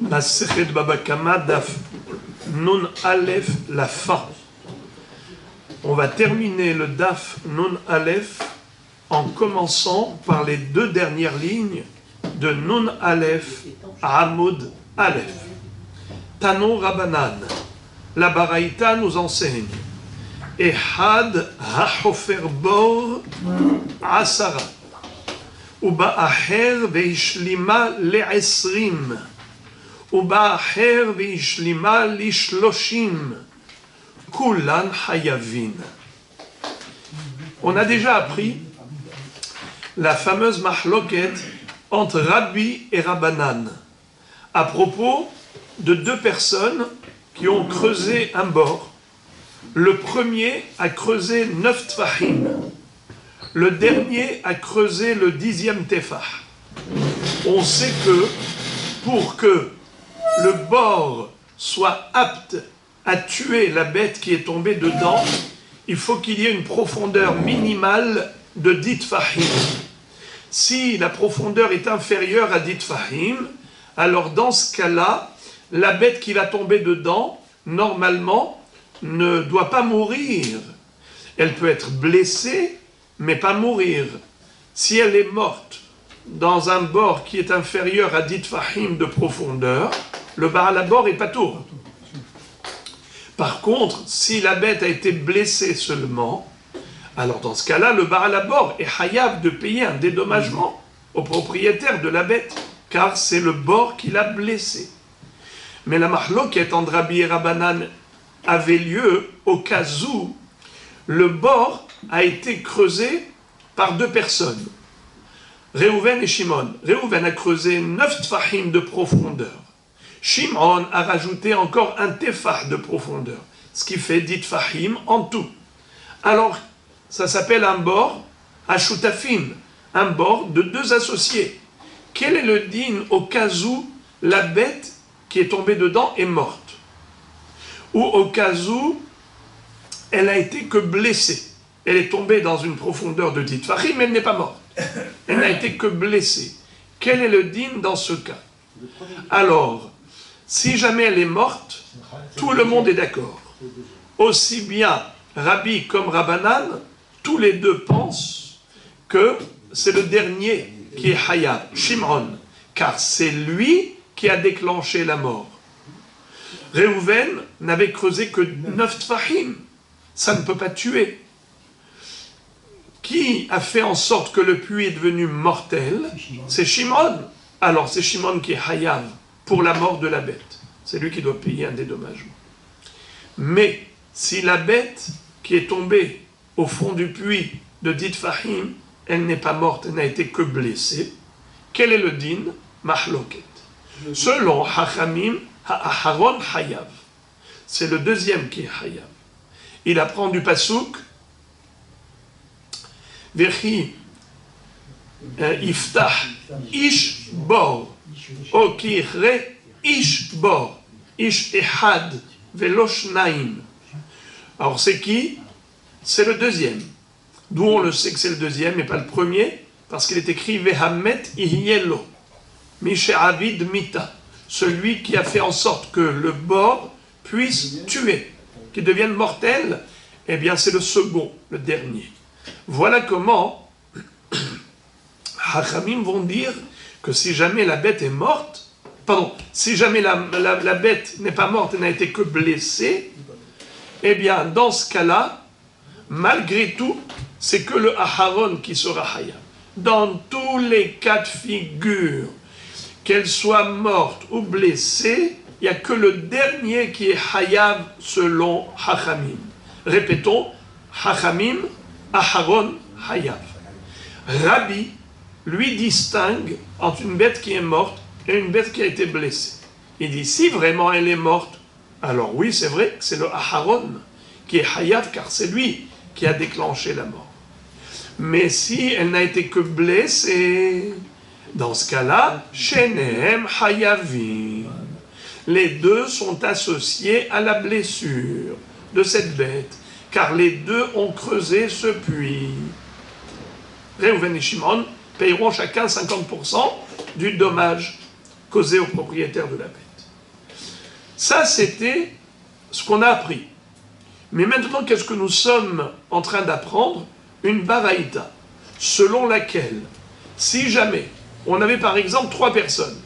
Masechet Baba Kama, Daf Nun Aleph, la fin. On va terminer le Daf Nun Aleph en commençant par les deux dernières lignes de Nun Aleph à Amud Aleph. Tanon Rabbanan, la Baraïta nous enseigne Ehad HaHofer Bor Asara Uba'aher Veishlima Le'esrim Uba'aher Veishlima Lishloshim Kulan Hayavin. On a déjà appris la fameuse mahloket entre Rabbi et Rabbanan à propos de deux personnes qui ont creusé un bord. Le premier a creusé 9 tfahim. Le dernier a creusé le 10e tefah. On sait que pour que le bord soit apte à tuer la bête qui est tombée dedans, il faut qu'il y ait une profondeur minimale de 10 tfahim. Si la profondeur est inférieure à 10 tfahim, alors dans ce cas-là, la bête qui va tomber dedans, normalement, ne doit pas mourir. Elle peut être blessée, mais pas mourir. Si elle est morte dans un bord qui est inférieur à 10 tfahim de profondeur, le Baal Habor est patour. Par contre, si la bête a été blessée seulement, alors dans ce cas-là, le Baal Habor est hayav de payer un dédommagement au propriétaire de la bête, car c'est le bord qui l'a blessé. Mais la mahloket entre Rabbi et Rabbanan avait lieu au cas où le bord a été creusé par deux personnes, Réhouven et Shimon. Réhouven a creusé 9 tfahim de profondeur. Shimon a rajouté encore un tefah de profondeur, ce qui fait 10 tfahim en tout. Alors, ça s'appelle un bord ashutafim, un bord de deux associés. Quel est le din au cas où la bête qui est tombée dedans est morte? Ou au cas où elle a été que blessée. Elle est tombée dans une profondeur de 10 tfahim, mais elle n'est pas morte. Elle n'a été que blessée. Quel est le din dans ce cas? Alors, si jamais elle est morte, tout le monde est d'accord. Aussi bien Rabbi comme Rabbanan, tous les deux pensent que c'est le dernier qui est Hayab, Shimon, car c'est lui qui a déclenché la mort. Réhouven n'avait creusé que 9 tfahim. Ça ne peut pas tuer. Qui a fait en sorte que le puits est devenu mortel? C'est Shimon. Alors c'est Shimon qui est Hayav pour la mort de la bête. C'est lui qui doit payer un dédommagement. Mais si la bête qui est tombée au fond du puits de 10 tfahim, elle n'est pas morte, elle n'a été que blessée, quel est le din? Mahloket. Selon Hachamim, Ha'aharon Hayav. C'est le deuxième qui est Hayav. Il apprend du pasouk Vechi Iftah Ish Bor Okirre Ish Bor Ish Ehad Velosh Naim. Alors c'est qui? C'est le deuxième. D'où on le sait que c'est le deuxième et pas le premier? Parce qu'il est écrit Vehamet Ihielo Mishavid Mita. Celui qui a fait en sorte que le bord puisse tuer, qu'il devienne mortel, eh bien c'est le second, le dernier. Voilà comment Hachamim vont dire que si jamais la bête est morte, si jamais la bête n'est pas morte et n'a été que blessée, eh bien dans ce cas-là, malgré tout, c'est que le Aharon qui sera Hayab. Dans tous les cas de figure, qu'elle soit morte ou blessée, il n'y a que le dernier qui est Hayav selon Hachamim. Répétons, Hachamim, Aharon, Hayav. Rabbi, lui, distingue entre une bête qui est morte et une bête qui a été blessée. Il dit, si vraiment elle est morte, alors oui, c'est vrai que c'est le Aharon qui est Hayav, car c'est lui qui a déclenché la mort. Mais si elle n'a été que blessée, dans ce cas-là, Shenehem Hayavim. Les deux sont associés à la blessure de cette bête, car les deux ont creusé ce puits. Réhouven et Shimon paieront chacun 50% du dommage causé au propriétaire de la bête. Ça, c'était ce qu'on a appris. Mais maintenant, qu'est-ce que nous sommes en train d'apprendre? Une baraïta, selon laquelle, si jamais on avait par exemple 3 personnes,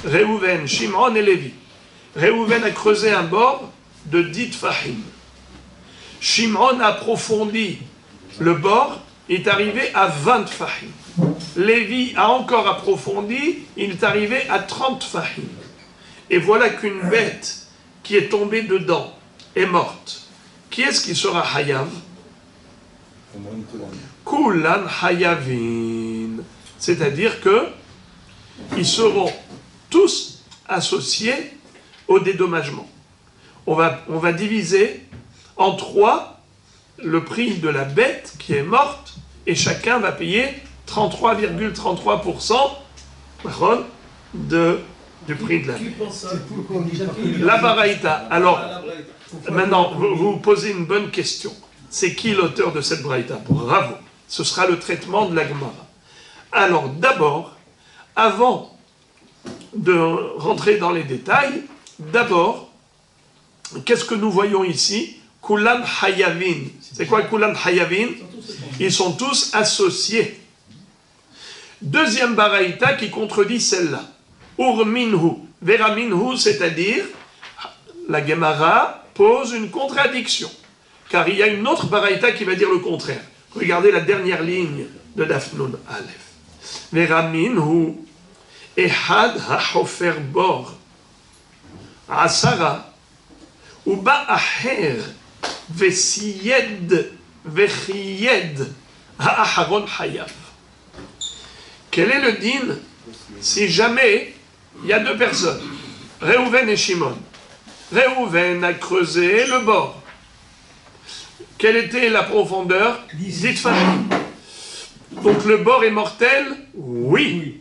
Réhouven, Shimon et Lévi. Réhouven a creusé un bord de 10 tfahim. Shimon a approfondi le bord, il est arrivé à 20 tfahim. Lévi a encore approfondi, il est arrivé à 30 tfahim. Et voilà qu'une bête qui est tombée dedans est morte. Qui est-ce qui sera hayav? Kulan hayavin. C'est-à-dire que ils seront tous associés au dédommagement. On va diviser en 3 le prix de la bête qui est morte et chacun va payer 33,33% du prix de la bête. La baraïta. Alors, maintenant, vous vous posez une bonne question. C'est qui l'auteur de cette baraïta? Bravo. Ce sera le traitement de la Gemara. Alors, d'abord, avant de rentrer dans les détails, d'abord, qu'est-ce que nous voyons ici? Kulan hayavin. C'est quoi Kulan hayavin? Ils sont tous associés. Deuxième baraïta qui contredit celle-là. Urminhu, veraminhu, c'est-à-dire, la Gemara pose une contradiction. Car il y a une autre baraïta qui va dire le contraire. Regardez la dernière ligne de Dafnun Aleph. Veraminhu, ehad hahofer bor, asara, uba aher, vesiyed, vechiyed, ha'aharon hayav. Quel est le din si jamais il y a 2 personnes, Réhouven et Shimon? Réhouven a creusé le bord. Quelle était la profondeur? 10 tfahim. Donc le bord est mortel? Oui.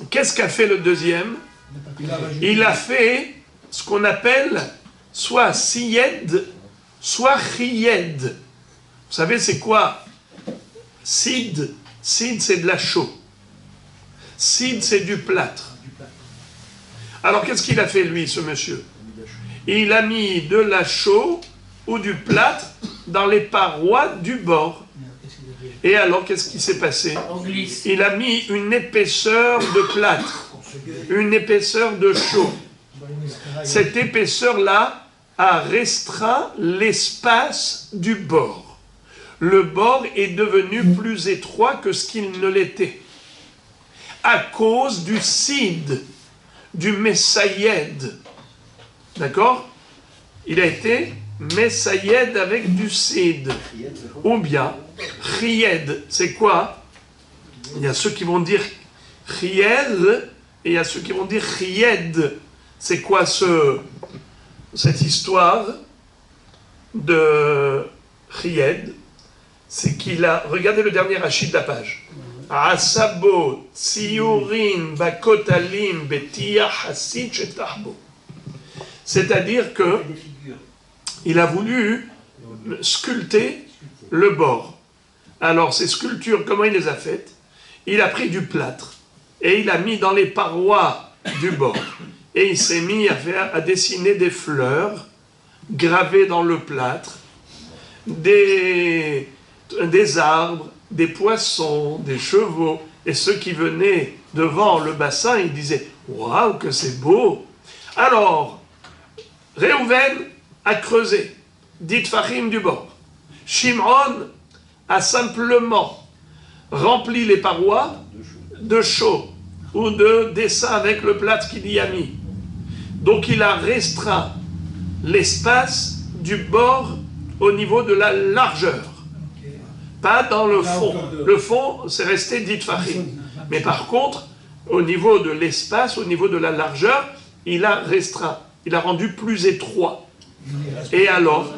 Qu'est-ce qu'a fait le deuxième? Il a fait ce qu'on appelle soit siyed, soit chiyed. Vous savez c'est quoi? Sid, c'est de la chaux. Sid, c'est du plâtre. Alors qu'est-ce qu'il a fait lui, ce monsieur? Il a mis de la chaux ou du plâtre dans les parois du bord. Et alors qu'est-ce qui s'est passé? Il a mis une épaisseur de plâtre, une épaisseur de chaux. Cette épaisseur-là a restreint l'espace du bord. Le bord est devenu plus étroit que ce qu'il ne l'était. À cause du sid, du messayed. D'accord? Il a été messayed avec du sid. Ou bien, chiyed, c'est quoi? Il y a ceux qui vont dire chiyed et il y a ceux qui vont dire chiyed. C'est quoi cette histoire de chiyed? C'est qu'il a, regardez le dernier hachis de la page. Asabo, tsiurin, bakotalim, betia, hasid, chetahbo. C'est-à-dire que il a voulu sculpter le bord. Alors, ces sculptures, comment il les a faites? Il a pris du plâtre et il a mis dans les parois du bord. Et il s'est mis à dessiner des fleurs gravées dans le plâtre, des arbres, des poissons, des chevaux. Et ceux qui venaient devant le bassin, ils disaient « Waouh, que c'est beau !» Alors, Réhouven a creusé 10 tfahim du bord. Shimon a simplement rempli les parois de chaux ou de dessins avec le plâtre qu'il y a mis. Donc il a restreint l'espace du bord au niveau de la largeur. Pas dans le fond. Le fond, c'est resté 10 tfahim. Mais par contre, au niveau de l'espace, au niveau de la largeur, il a restreint. Il a rendu plus étroit. Et alors?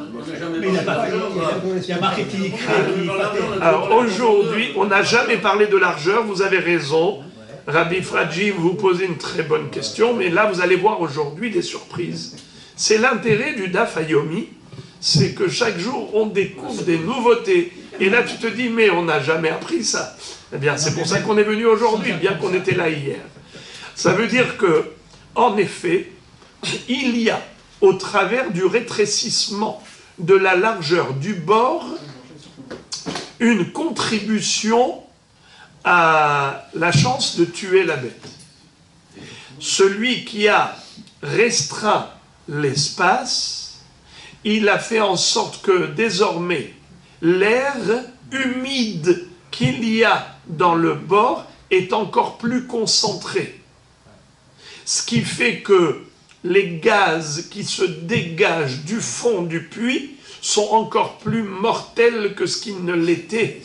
Alors aujourd'hui, on n'a jamais parlé de largeur, vous avez raison. Rabbi Fradji, vous posez une très bonne question, mais là vous allez voir aujourd'hui des surprises. C'est l'intérêt du Daf Yomi, c'est que chaque jour on découvre des nouveautés. Et là tu te dis, mais on n'a jamais appris ça. Eh bien c'est pour ça qu'on est venu aujourd'hui, bien qu'on était là hier. Ça veut dire que, en effet, il y a, au travers du rétrécissement de la largeur du bord, une contribution à la chance de tuer la bête. Celui qui a restreint l'espace, il a fait en sorte que désormais l'air humide qu'il y a dans le bord est encore plus concentré. Ce qui fait que les gaz qui se dégagent du fond du puits sont encore plus mortels que ce qu'ils ne l'étaient.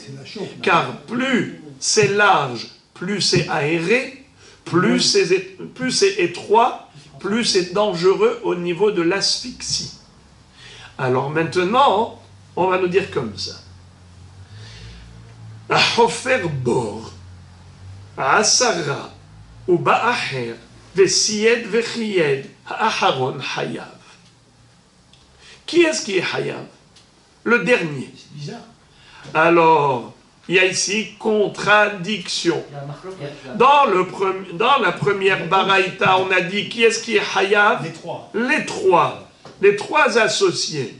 Car plus c'est large, plus c'est aéré, plus c'est étroit, plus c'est dangereux au niveau de l'asphyxie. Alors maintenant, on va nous dire comme ça. Ahofer bor, asara, ou ba'aher, vesied vechiyed, ha'aharon hayav. Qui est-ce qui est hayav? Le dernier. C'est bizarre. Alors, il y a ici contradiction. Dans la première baraïta, on a dit qui est-ce qui est hayav? Les trois associés.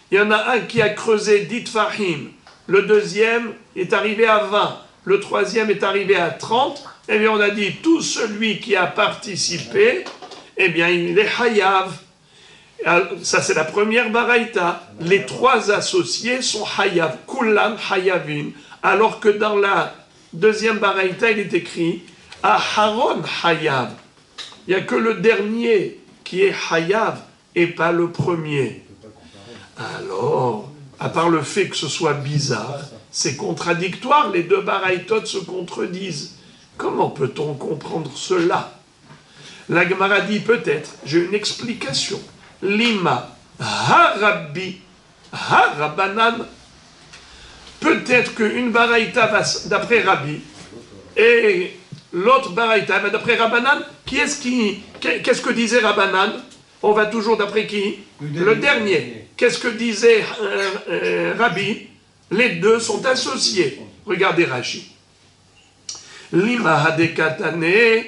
Il y en a un qui a creusé 10 tfahim, le deuxième est arrivé à 20, le troisième est arrivé à 30, et bien on a dit tout celui qui a participé, eh bien il est hayav. Ça c'est la première baraïta. Les trois associés sont hayav, kulan hayavin, alors que dans la deuxième baraïta il est écrit aharon hayav. Il n'y a que le dernier qui est hayav et pas le premier. Alors, à part le fait que ce soit bizarre, c'est contradictoire, les deux baraïtot se contredisent. Comment peut-on comprendre cela? La Gemara dit peut-être, j'ai une explication. Lima, ha-rabbi, ha-rabbanan. Peut-être qu'une baraïta va d'après Rabbi et l'autre baraïta va d'après Rabbanan. Qu'est-ce que disait Rabbanan? On va toujours d'après qui? Le dernier. Qu'est-ce que disait Rabbi? Les deux sont associés. Regardez Rashi. Lima hadekatane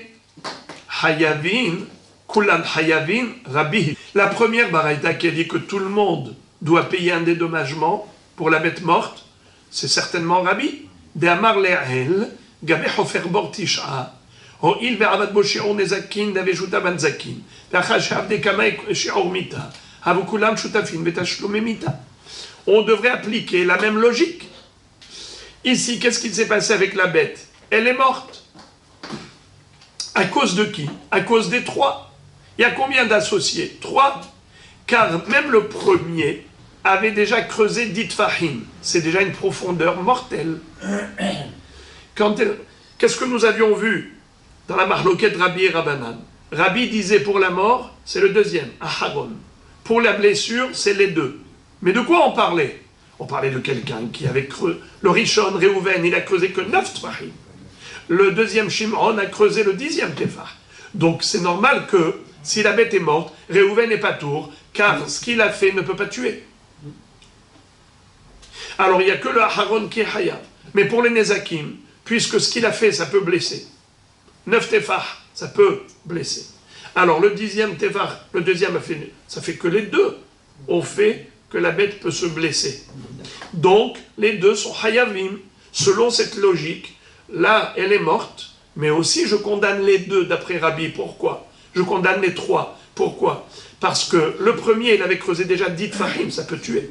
hayavin, kulan hayavin, Rabbi. La première baraïta qui a dit que tout le monde doit payer un dédommagement pour la bête morte, c'est certainement Rabbi. De amar le'el, gabe hofer bor tisha. הואיל ועבד בו שיעור נזקין דבשותה בנזקין, ואחר שעבדי כמה שיעור מיתה, הבו כולם שותפים בתשלומי מיתה. On devrait appliquer la même logique. Ici, qu'est-ce qui s'est passé avec la bête? Elle est morte. À cause de qui? À cause des trois. Il y a combien d'associés? 3. Car même le premier avait déjà creusé 10 tfahim. C'est déjà une profondeur mortelle. Qu'est-ce que nous avions vu dans la marloquette Rabbi et Rabbanan? Rabbi disait pour la mort, c'est le deuxième, Aharon. Pour la blessure, c'est les deux. Mais de quoi on parlait? On parlait de quelqu'un qui avait creusé. Le Rishon, Réhouven, il a creusé que 9 tfahim. Le deuxième Shimon a creusé le 10e tefah. Donc c'est normal que, si la bête est morte, Réhouven n'est pas tour, car ce qu'il a fait ne peut pas tuer. Alors il n'y a que le Aharon qui est hayav. Mais pour les Nezakim, puisque ce qu'il a fait, ça peut blesser. 9 tefah, ça peut blesser. Alors le 10e tefah, le deuxième a fait, ça fait que les deux ont fait que la bête peut se blesser. Donc les deux sont hayavim, selon cette logique. Là, elle est morte, mais aussi je condamne les deux d'après Rabbi. Pourquoi? Je condamne les trois. Pourquoi? Parce que le premier, il avait creusé déjà 10 tefahim, ça peut tuer.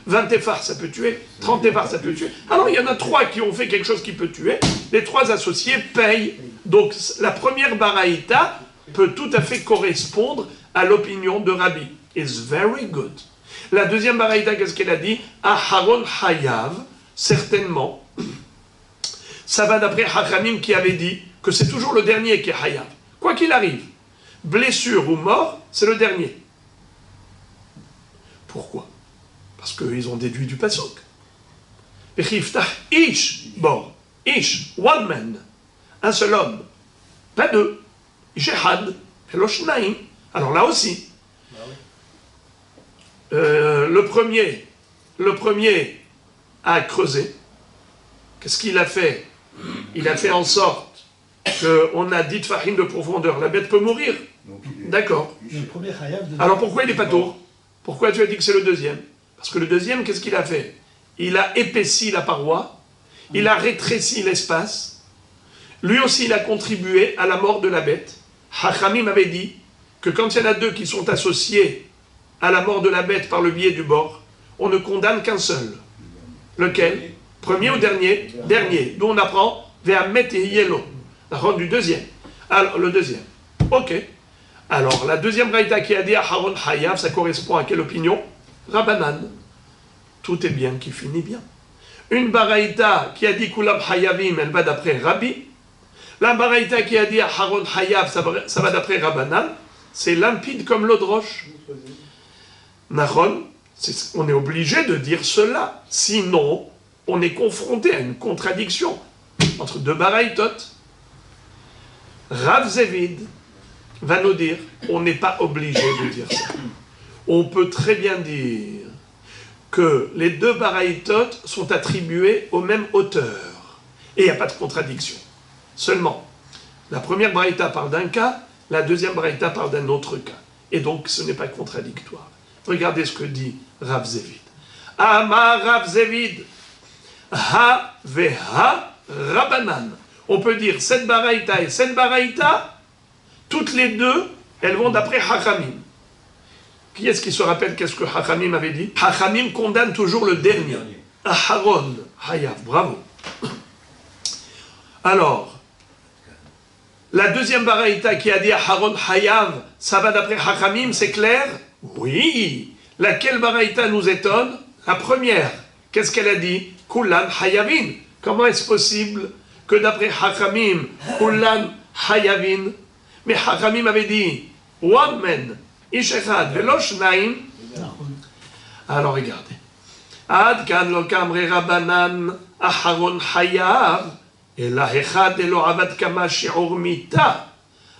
20 tefah, ça peut tuer. 30 tefah, ça peut tuer. Alors il y en a 3 qui ont fait quelque chose qui peut tuer. Les 3 associés payent. Donc la première baraïta peut tout à fait correspondre à l'opinion de Rabbi. It's very good. La deuxième baraïta, qu'est-ce qu'elle a dit? Aharon hayav, certainement. Ça va d'après Hachamim qui avait dit que c'est toujours le dernier qui est hayav. Quoi qu'il arrive, blessure ou mort, c'est le dernier. Pourquoi? Parce qu'ils ont déduit du pasuk. Ish, bon, ish, one man, un seul homme, pas deux. Ishehad, Heloshnaim. Alors là aussi, le premier a creusé. Qu'est-ce qu'il a fait? Il a fait en sorte qu'on a 10 tfahim de profondeur. La bête peut mourir. D'accord. Le premier Hayav. Alors pourquoi il n'est pas tour? Pourquoi tu as dit que c'est le deuxième? Parce que le deuxième, qu'est-ce qu'il a fait? Il a épaissi la paroi, il a rétréci l'espace. Lui aussi, il a contribué à la mort de la bête. Hachamim avait dit que quand il y en a deux qui sont associés à la mort de la bête par le biais du bord, on ne condamne qu'un seul. Lequel? Premier ou dernier? Dernier. D'où on apprend Ve'amet et Yelo. La rente du deuxième. Alors, le deuxième. Ok. Alors, la deuxième braïta qui a dit Aharon Hayav, ça correspond à quelle opinion? Rabbanan. Tout est bien qui finit bien. Une baraïta qui a dit Kulam Hayavim, elle va d'après Rabbi. La baraïta qui a dit Aharon Hayav, ça va d'après Rabbanan. C'est limpide comme l'eau de roche. Nahon, on est obligé de dire cela. Sinon, on est confronté à une contradiction entre deux baraïtot. Rav Zevid va nous dire, on n'est pas obligé de dire ça. On peut très bien dire que les deux baraïtot sont attribués au même auteur. Et il n'y a pas de contradiction. Seulement, la première baraïta parle d'un cas, la deuxième baraïta parle d'un autre cas. Et donc, ce n'est pas contradictoire. Regardez ce que dit Rav Zevid. Amar Rav Zevid, ha veha Rabbanan. On peut dire cette baraïta et cette baraïta, toutes les deux, elles vont d'après Hachamim. Qui est-ce qui se rappelle qu'est-ce que Hachamim avait dit? Hachamim condamne toujours le dernier. Aharon Hayav, bravo. Alors, la deuxième baraïta qui a dit Aharon Hayav, ça va d'après Hachamim, c'est clair? Oui. Laquelle baraïta nous étonne? La première. Qu'est-ce qu'elle a dit? Kulan Hayavin. Comment est-ce possible que d'après Hachamim, Kulan Hayavin? Mais Hachamim avait dit one man, ish echad, velo shnaim. Alors regardez. Ad kan lo kamre Rabbanan Aharon Hayav, ela echad elo avad kama shi'ur mita.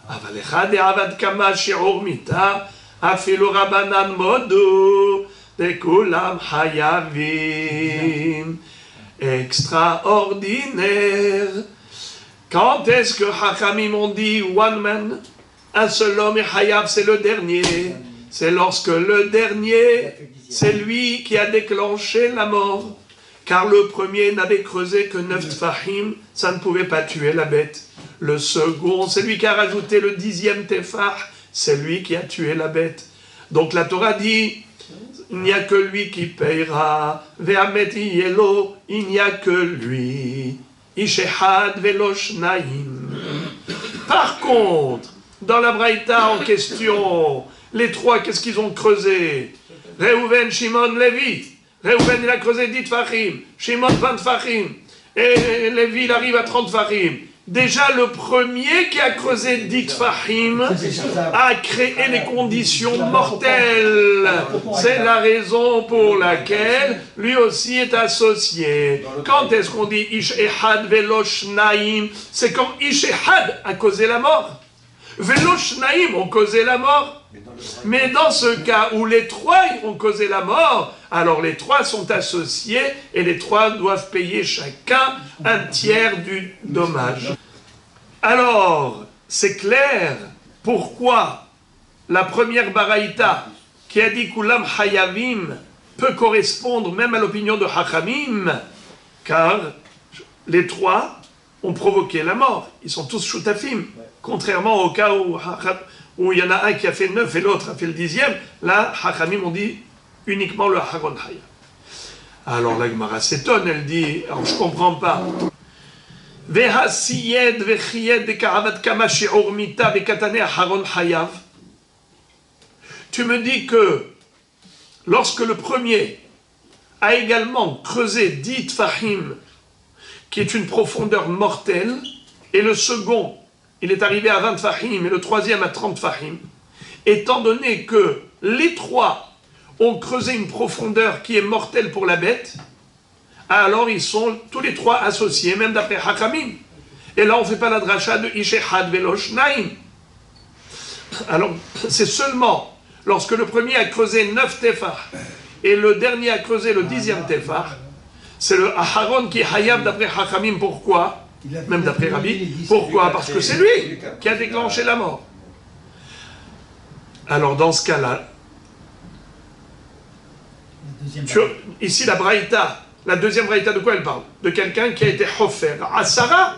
אבל אחד עבד כמה שיעור מיתה, אפילו רבנן מודו, לכולם חייבים. Extraordinaire. Quand est-ce que Hachamim ont dit one man, un seul homme et Hayav c'est le dernier? C'est lorsque le dernier, c'est lui qui a déclenché la mort. Car le premier n'avait creusé que 9 tfahim, ça ne pouvait pas tuer la bête. Le second, c'est lui qui a rajouté le 10e tefah, c'est lui qui a tué la bête. Donc la Torah dit, il n'y a que lui qui payera. Ve'amet yelo, il n'y a que lui. Ishehad velo shnaim. Par contre, dans la braïta en question, les trois, qu'est-ce qu'ils ont creusé? Reuven, Shimon, Lévi. Reuven, il a creusé 10 tfahim. Shimon, 20 tfahim. Et Lévi, il arrive à 30 tfahim. Déjà, le premier qui a creusé 10 tfahim a créé les conditions mortelles. C'est la raison pour laquelle lui aussi est associé. Quand est-ce qu'on dit Ish Ehad Velo Shnaim? C'est quand Ish Ehad a causé la mort. Velo Shnaim ont causé la mort. Mais dans ce cas où les trois ont causé la mort, alors les trois sont associés et les trois doivent payer chacun un tiers du dommage. Alors, c'est clair pourquoi la première baraïta qui a dit Kulam Hayavim peut correspondre même à l'opinion de Hachamim, car les trois ont provoqué la mort. Ils sont tous shutafim, contrairement au cas où il y en a un qui a fait 9 et l'autre a fait le 10e, là, Hachamim ont dit uniquement le Aharon Hayav. Alors la Gemara s'étonne, elle dit, alors je ne comprends pas. Tu me dis que lorsque le premier a également creusé 10 tfahim, qui est une profondeur mortelle, et le second, il est arrivé à 20 tfahim, et le troisième à 30 tfahim, étant donné que les trois ont creusé une profondeur qui est mortelle pour la bête, alors ils sont tous les trois associés, même d'après Hachamim. Et là, on ne fait pas la dracha de Ishehad Velo Shnaim. Alors, c'est seulement lorsque le premier a creusé 9 tefah et le dernier a creusé le 10e tefah, c'est le Aharon qui est Hayab d'après Hachamim. Pourquoi? Même d'après Rabbi. Pourquoi? Parce que c'est lui qui a déclenché la mort. Alors dans ce cas-là, ici la braïta, la deuxième braïta, de quoi elle parle? De quelqu'un qui a été hofer. À Sarah,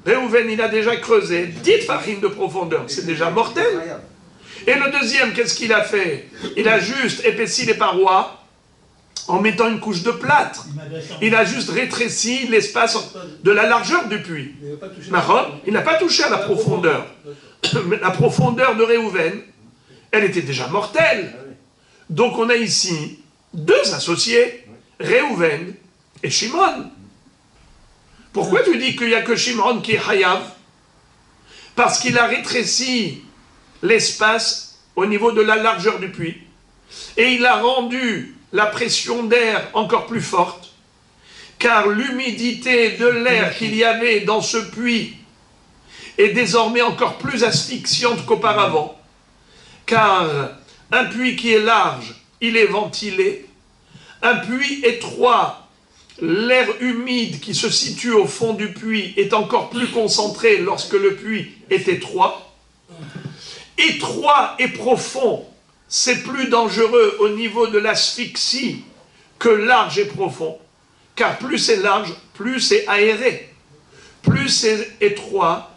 Réhouven, il a déjà creusé 10 farines de profondeur, c'est déjà mortel. Et le deuxième, qu'est-ce qu'il a fait? Il a juste épaissi les parois en mettant une couche de plâtre. Il a juste rétréci l'espace de la largeur du puits. Il n'a pas touché à la profondeur. La profondeur de Réhouven, elle était déjà mortelle. Donc on a ici 2 associés, Réhouven et Shimon. Pourquoi tu dis qu'il n'y a que Shimon qui est Hayav? Parce qu'il a rétréci l'espace au niveau de la largeur du puits. Et il a rendu la pression d'air encore plus forte, car l'humidité de l'air qu'il y avait dans ce puits est désormais encore plus asphyxiante qu'auparavant, car un puits qui est large, il est ventilé, un puits étroit, l'air humide qui se situe au fond du puits est encore plus concentré lorsque le puits est étroit. Étroit et profond, c'est plus dangereux au niveau de l'asphyxie que large et profond, car plus c'est large, plus c'est aéré. Plus c'est étroit,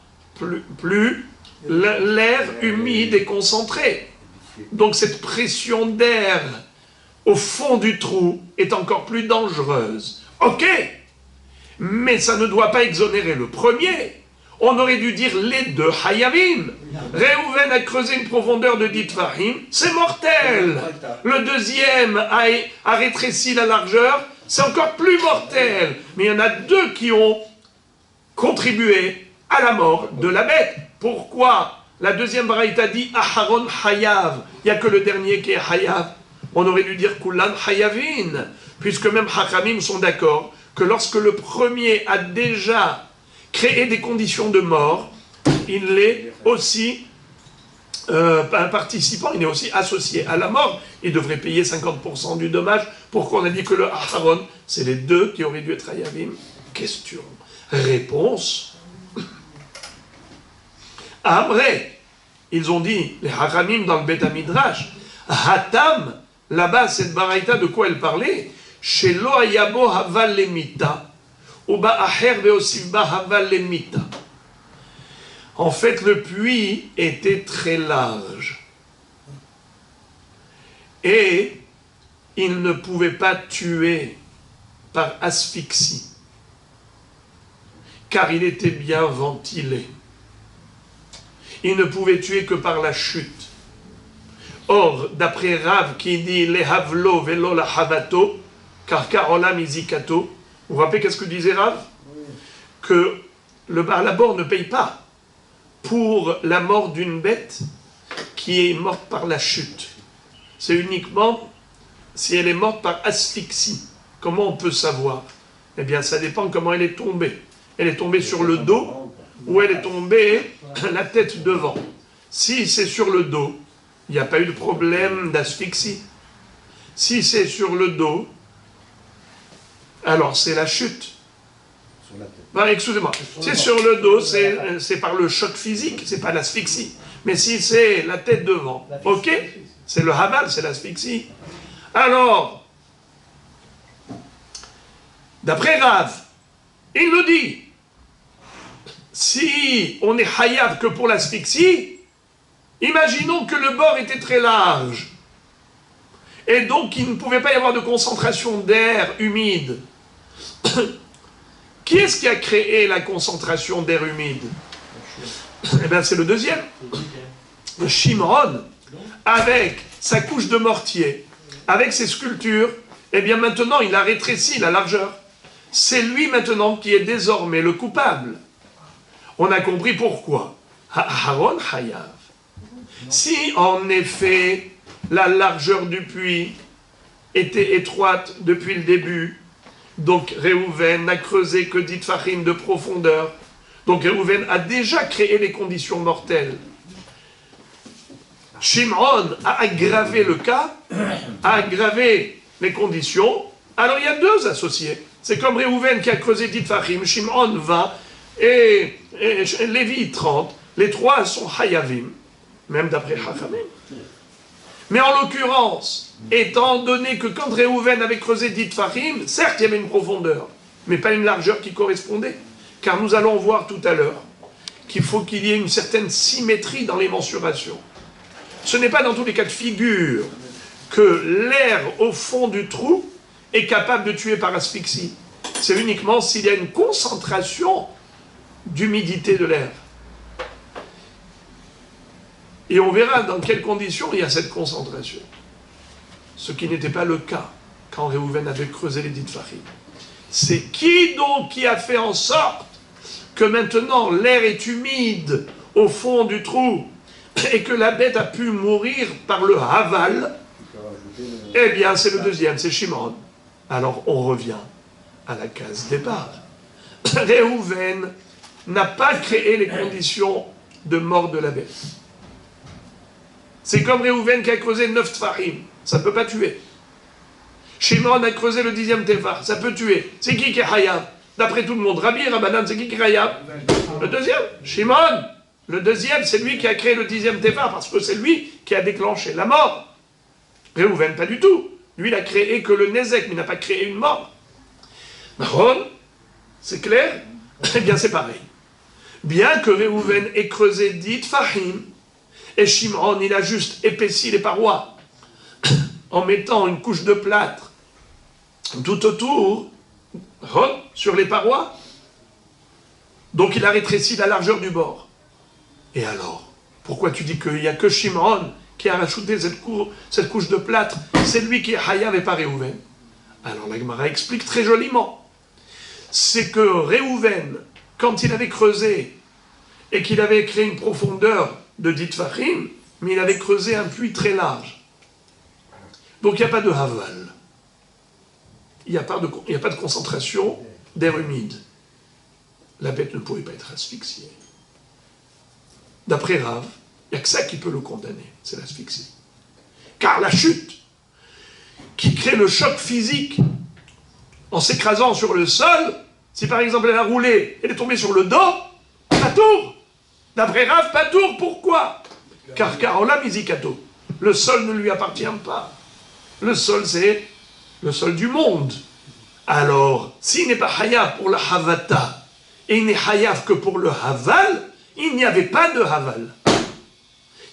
plus l'air humide est concentré. Donc cette pression d'air au fond du trou est encore plus dangereuse. Ok, mais ça ne doit pas exonérer le premier. On aurait dû dire les 2 Hayavim. Réhouven a creusé une profondeur de 10 Tfahim, c'est mortel. Le deuxième a rétréci la largeur, c'est encore plus mortel. Mais il y en a 2 qui ont contribué à la mort de la bête. Pourquoi la deuxième braïta dit Aharon Hayav? Il n'y a que le dernier qui est Hayav. On aurait dû dire Kulan Hayavin, puisque même Hachamim sont d'accord que lorsque le premier a déjà créé des conditions de mort, il est aussi un participant, il est aussi associé à la mort. Il devrait payer 50% du dommage. Pourquoi on a dit que le Aharon, c'est les 2 qui auraient dû être Hayavim? Question. Réponse. Après, ils ont dit, les Hachamim dans le Beth Midrash, Hatam, là-bas, cette baraïta, de quoi elle parlait? Chez Lo Ayabo Haval Lemita, Uba Aher Beosivba Haval Lemita. En fait, le puits était très large. Et il ne pouvait pas tuer par asphyxie, car il était bien ventilé. Il ne pouvait tuer que par la chute. Or, d'après Rav qui dit le havlo velo la havato, car karolam izikato, vous vous rappelez qu'est-ce que disait Rav? Que le Baal Habor ne paye pas pour la mort d'une bête qui est morte par la chute. C'est uniquement si elle est morte par asphyxie. Comment on peut savoir? Eh bien, ça dépend comment elle est tombée. Elle est tombée sur le dos ou elle est tombée la tête devant. Si c'est sur le dos, il n'y a pas eu de problème d'asphyxie. Si c'est sur le dos, alors c'est la chute. Excusez-moi. Si sur le dos, c'est par le choc physique, c'est pas l'asphyxie. Mais si c'est la tête devant, ok, c'est le haval, c'est l'asphyxie. Alors, d'après Rav, il nous dit, si on est hayav que pour l'asphyxie, imaginons que le bord était très large, et donc il ne pouvait pas y avoir de concentration d'air humide. Qui est-ce qui a créé la concentration d'air humide? Eh bien, c'est le deuxième. Le Shimron, avec sa couche de mortier, avec ses sculptures, eh bien maintenant, il a rétréci la largeur. C'est lui maintenant qui est désormais le coupable. On a compris pourquoi. Ha'aron Hayav. Si en effet, la largeur du puits était étroite depuis le début, donc Réhouven n'a creusé que 10 tfachim de profondeur, donc Réhouven a déjà créé les conditions mortelles. Shimron a aggravé le cas, a aggravé les conditions, alors il y a 2 associés. C'est comme Réhouven qui a creusé 10 tfachim, Shimron 20 et Lévi 30. Les 3 sont Hayavim, même d'après Hachamim. Mais en l'occurrence, étant donné que quand Réhouven avait creusé 10 tfachim, certes il y avait une profondeur, mais pas une largeur qui correspondait. Car nous allons voir tout à l'heure qu'il faut qu'il y ait une certaine symétrie dans les mensurations. Ce n'est pas dans tous les cas de figure que l'air au fond du trou est capable de tuer par asphyxie. C'est uniquement s'il y a une concentration d'humidité de l'air. Et on verra dans quelles conditions il y a cette concentration. Ce qui n'était pas le cas quand Réhouven avait creusé les 10 tfachim. C'est qui donc qui a fait en sorte que maintenant l'air est humide au fond du trou et que la bête a pu mourir par le haval? Eh bien, c'est le deuxième, c'est Shimon. Alors, on revient à la case départ. Réhouven n'a pas créé les conditions de mort de la bête. C'est comme Réhouven qui a creusé 9 tfachim, ça ne peut pas tuer. Shimon a creusé le 10e tefar, ça peut tuer. C'est qui est Hayab? D'après tout le monde, Rabbi et Rabbanan, c'est qui est Hayab? Le deuxième, Shimon. Le deuxième, c'est lui qui a créé le 10e tefar, parce que c'est lui qui a déclenché la mort. Réhouven, pas du tout. Lui, il a créé que le Nezek, mais il n'a pas créé une mort. Mahon, c'est clair? Eh bien, c'est pareil. Bien que Réhouven ait creusé 10 tfachim, et Shimon, il a juste épaissi les parois en mettant une couche de plâtre tout autour, sur les parois. Donc il a rétréci la largeur du bord. Et alors, pourquoi tu dis qu'il n'y a que Shimon qui a rajouté cette couche de plâtre? C'est lui qui est Hayav et pas Réhouven. Alors la Gemara explique très joliment. C'est que Réhouven, quand il avait creusé et qu'il avait créé une profondeur de 10 tfachim, mais il avait creusé un puits très large. Donc il n'y a pas de haval. Il n'y a pas de concentration d'air humide. La bête ne pouvait pas être asphyxiée. D'après Rav, il n'y a que ça qui peut le condamner, c'est l'asphyxie. Car la chute, qui crée le choc physique en s'écrasant sur le sol, si par exemple elle a roulé, elle est tombée sur le dos, patour. D'après Rav, patour, pourquoi? Car Karola Mizikato, le sol ne lui appartient pas. Le sol, c'est le sol du monde. Alors, s'il n'est pas Hayav pour la Havata, et il n'est Hayav que pour le Haval, il n'y avait pas de Haval. Il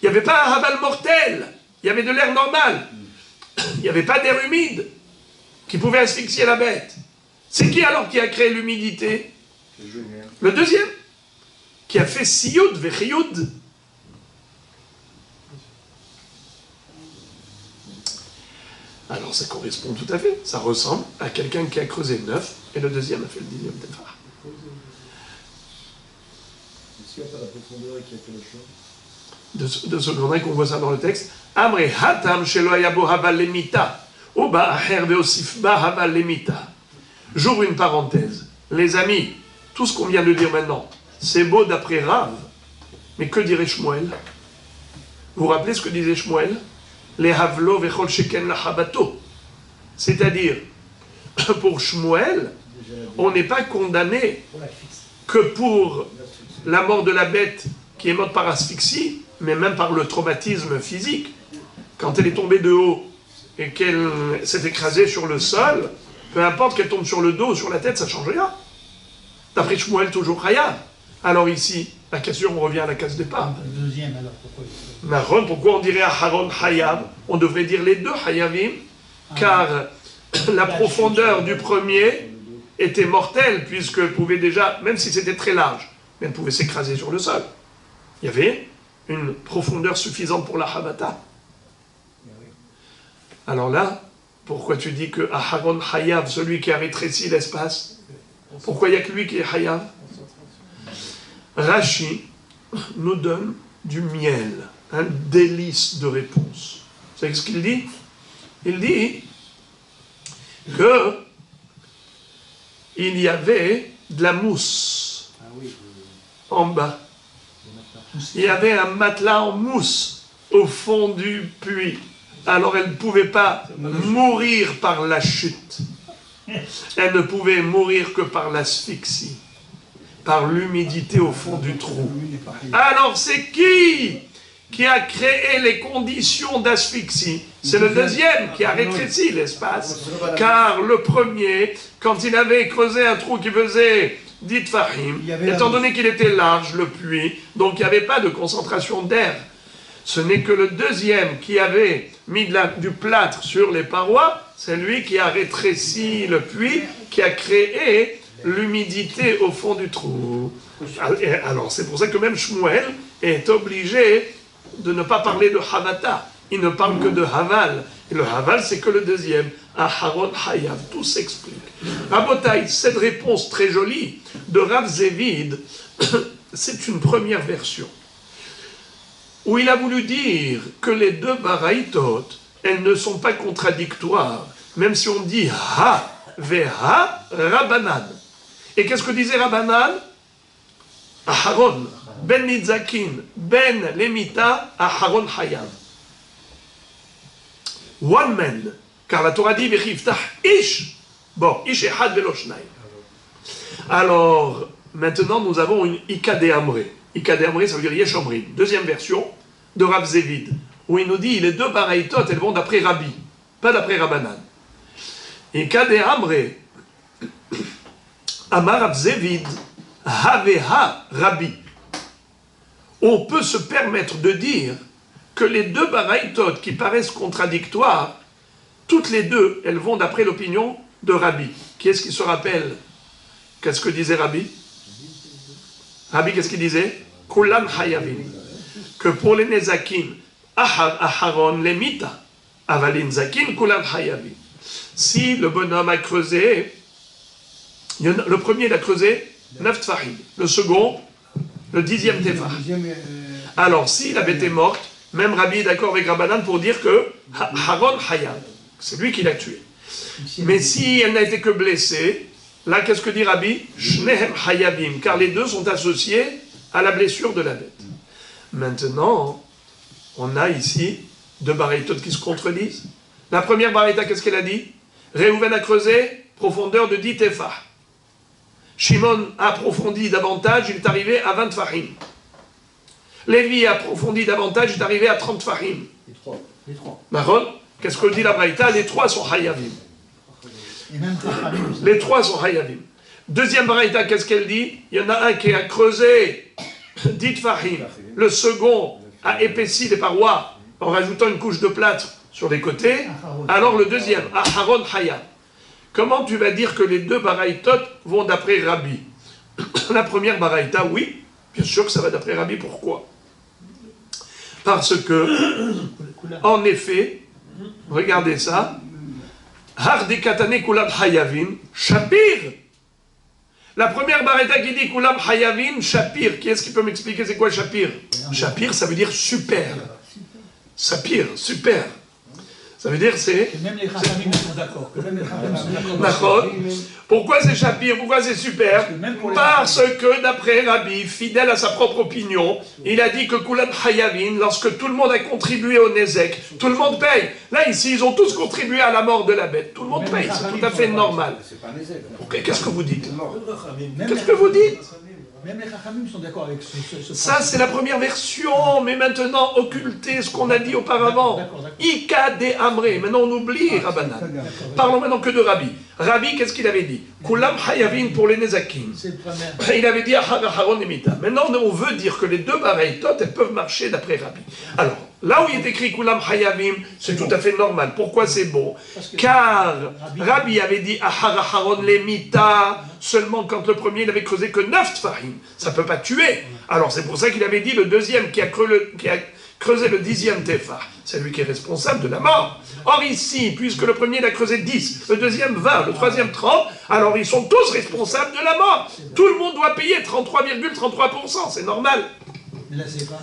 n'y avait pas un Haval mortel. Il y avait de l'air normal. Il n'y avait pas d'air humide qui pouvait asphyxier la bête. C'est qui alors qui a créé l'humidité? Le deuxième, qui a fait Siyud Vechiyud. Alors ça correspond tout à fait, ça ressemble à quelqu'un qui a creusé 9 et le deuxième a fait le 10e tefar. Est-ce qu'il n'y a pas la profondeur qui a fait le choix? De secondes qu'on voit ça dans le texte. Amre hatam shelo hayabo haval lemita oba aher veosifba haval lemita. J'ouvre une parenthèse. Les amis, tout ce qu'on vient de dire maintenant, c'est beau d'après Rav, mais que dirait Shmuel? Vous vous rappelez ce que disait Shmuel? Les havlo vechol sheken la habato. C'est-à-dire, pour Shmuel, on n'est pas condamné que pour la mort de la bête qui est morte par asphyxie, mais même par le traumatisme physique. Quand elle est tombée de haut et qu'elle s'est écrasée sur le sol, peu importe qu'elle tombe sur le dos ou sur la tête, ça ne change rien. D'après Shmuel, toujours Hayav. Alors ici, la question, on revient à la case départ. Le deuxième, alors, pourquoi Mahon, pourquoi on dirait Aharon Hayav? On devrait dire les deux Hayavim, car la profondeur du premier était mortelle, puisqu'elle pouvait déjà, même si c'était très large, mais elle pouvait s'écraser sur le sol. Il y avait une profondeur suffisante pour la Habata. Alors là, pourquoi tu dis que Aharon Hayav, celui qui a rétréci l'espace, pourquoi il n'y a que lui qui est Hayav? Rashi nous donne du miel, un délice de réponse. Vous savez ce qu'il dit? Il dit que il y avait de la mousse en bas. Il y avait un matelas en mousse au fond du puits. Alors elle ne pouvait pas mourir par la chute. Elle ne pouvait mourir que par l'asphyxie, par l'humidité au fond du trou. Alors c'est qui a créé les conditions d'asphyxie. C'est le deuxième qui a rétréci l'espace. Car le premier, quand il avait creusé un trou qui faisait 10 tfahim, étant donné qu'il était large, le puits, donc il n'y avait pas de concentration d'air. Ce n'est que le deuxième qui avait mis du plâtre sur les parois, c'est lui qui a rétréci le puits, qui a créé l'humidité au fond du trou. Alors c'est pour ça que même Shmuel est obligé de ne pas parler de Havata. Il ne parle que de Haval. Et le Haval, c'est que le deuxième. Aharon Hayav. Tout s'explique. Rabotai, cette réponse très jolie de Rav Zévid, c'est une première version. Où il a voulu dire que les deux baraïtot, elles ne sont pas contradictoires. Même si on dit Ha, Veha, Rabbanan. Et qu'est-ce que disait Rabbanan? Aharon, Ben Nidzakin, Ben Lemita, Aharon Hayav. One man, car la Torah dit Vechiftach Ish. Bon, Ish Echad Velo Shnai. Alors, maintenant nous avons une Ika de Amré. Ika de Amré, ça veut dire Yesh Omrim. Deuxième version de Rav Zévid, où il nous dit les deux baraïtot, elles vont d'après Rabbi, pas d'après Rabbanan. Ika de Amré, Amar Rav Zévid, Haveha Rabbi. On peut se permettre de dire que les deux baraïtot qui paraissent contradictoires, toutes les deux, elles vont d'après l'opinion de Rabbi. Qui est-ce qui se rappelle? Qu'est-ce que disait Rabbi? Rabbi, qu'est-ce qu'il disait? Kulam Hayavim. Que pour les Nezakim, Aharon Lemita, Avalin Zakin, Kulam Hayavim. Si le bonhomme a creusé, le premier il a creusé 9 tfahim, le second, le 10e tefah. Alors, s'il avait été mort, même Rabbi est d'accord avec Rabbanan pour dire que Haron Hayav, c'est lui qui l'a tué. Mais si elle n'a été que blessée, là, qu'est-ce que dit Rabbi? Shnehem Hayavim, car les deux sont associés à la blessure de la bête. Maintenant, on a ici deux baraïtot qui se contredisent. La première baraïta, qu'est-ce qu'elle a dit? Réhouven a creusé, profondeur de 10 tefah. Shimon a approfondi davantage, il est arrivé à 20 tfahim. Lévi a approfondi davantage, il est arrivé à 30 tfahim. Les trois. Maron, qu'est-ce que dit la baraïta? Les trois sont hayavim. Les trois sont hayavim. Deuxième baraïta, qu'est-ce qu'elle dit? Il y en a un qui a creusé 10 tfahim. Le second a épaissi les parois en rajoutant une couche de plâtre sur les côtés. Alors le deuxième, Aharon Hayav. Comment tu vas dire que les deux baraïtot vont d'après Rabbi? La première baraïta, oui, bien sûr que ça va d'après Rabbi. Pourquoi? Parce que, en effet, regardez ça, Hardekatane Kulam Hayavin, Shapir. La première baraïta qui dit Kulam Hayavin, Shapir. Qui est-ce qui peut m'expliquer c'est quoi Shapir? Shapir, ça veut dire super. Sapir, super. Ça veut dire c'est... Que même les Chachamim sont d'accord. D'accord. Pourquoi c'est Shapir? Pourquoi c'est super? Parce que d'après Rabbi, fidèle à sa propre opinion, il a dit que Kulam Hayavin, lorsque tout le monde a contribué au Nezek, tout le monde paye. Là, ici, ils ont tous contribué à la mort de la bête. Tout le monde paye, c'est tout à fait normal. Qu'est-ce que vous dites? Qu'est-ce que vous dites? Même les Chachamim sont d'accord avec ce Ça, c'est la première version, mais maintenant, occulter ce qu'on a dit auparavant. Ika de Amré. Maintenant, on oublie Rabbanan. Parlons maintenant que de Rabbi. Rabbi, qu'est-ce qu'il avait dit? Kulam Hayavin pour les Nezakim. Il avait dit Aharon Emita. Maintenant, on veut dire que les deux baraïtot, elles peuvent marcher d'après Rabbi. Alors, là où il est écrit Kulam Hayavim, c'est tout à fait normal. Pourquoi c'est bon? Car Rabbi avait dit Aharon Lemita seulement quand le premier il avait creusé que 9 tfahim. Ça ne peut pas tuer. Alors c'est pour ça qu'il avait dit le deuxième qui a creusé le 10e tefah. C'est lui qui est responsable de la mort. Or ici, puisque le premier il a creusé 10, le deuxième 20, le troisième 30, alors ils sont tous responsables de la mort. Tout le monde doit payer 33,33%. C'est normal. Mais là, c'est pas.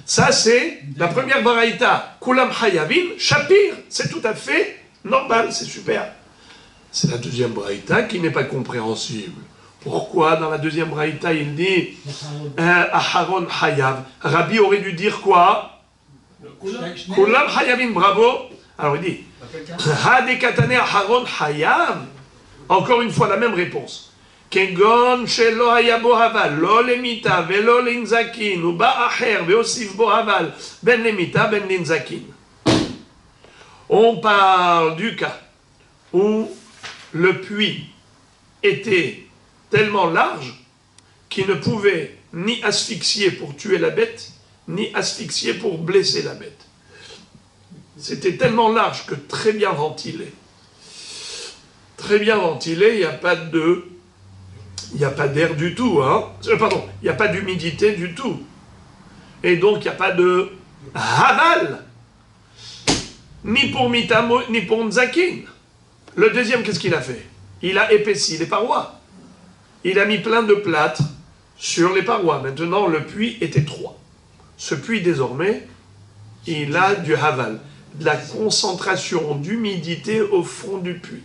Ça, c'est la première baraïta. Kulam Hayavim, Shapir. C'est tout à fait normal, c'est super. C'est la deuxième baraïta qui n'est pas compréhensible. Pourquoi dans la deuxième baraïta il dit Aharon Hayav? Rabbi aurait dû dire quoi? Kulam Hayavim, bravo. Alors il dit Hadekatane Aharon Hayav. Encore une fois la même réponse. כגון שלא היה בו הבל, לא למיתה ולא לנזקין, ובא אחר והוסיף בו הבל, בין למיתה בין לנזקין. On parle du cas où le puits était tellement large qu'il ne pouvait ni asphyxier pour tuer la bête, ni asphyxier pour blesser la bête. C'était tellement large que très bien ventilé. Très bien ventilé, il n'y a pas d'air du tout, hein. Pardon, il n'y a pas d'humidité du tout. Et donc, il n'y a pas de haval, ni pour mitamo, ni pour nzakin. Le deuxième, qu'est-ce qu'il a fait? Il a épaissi les parois. Il a mis plein de plâtre sur les parois. Maintenant, le puits est étroit. Ce puits, désormais, il a du haval, de la concentration d'humidité au fond du puits.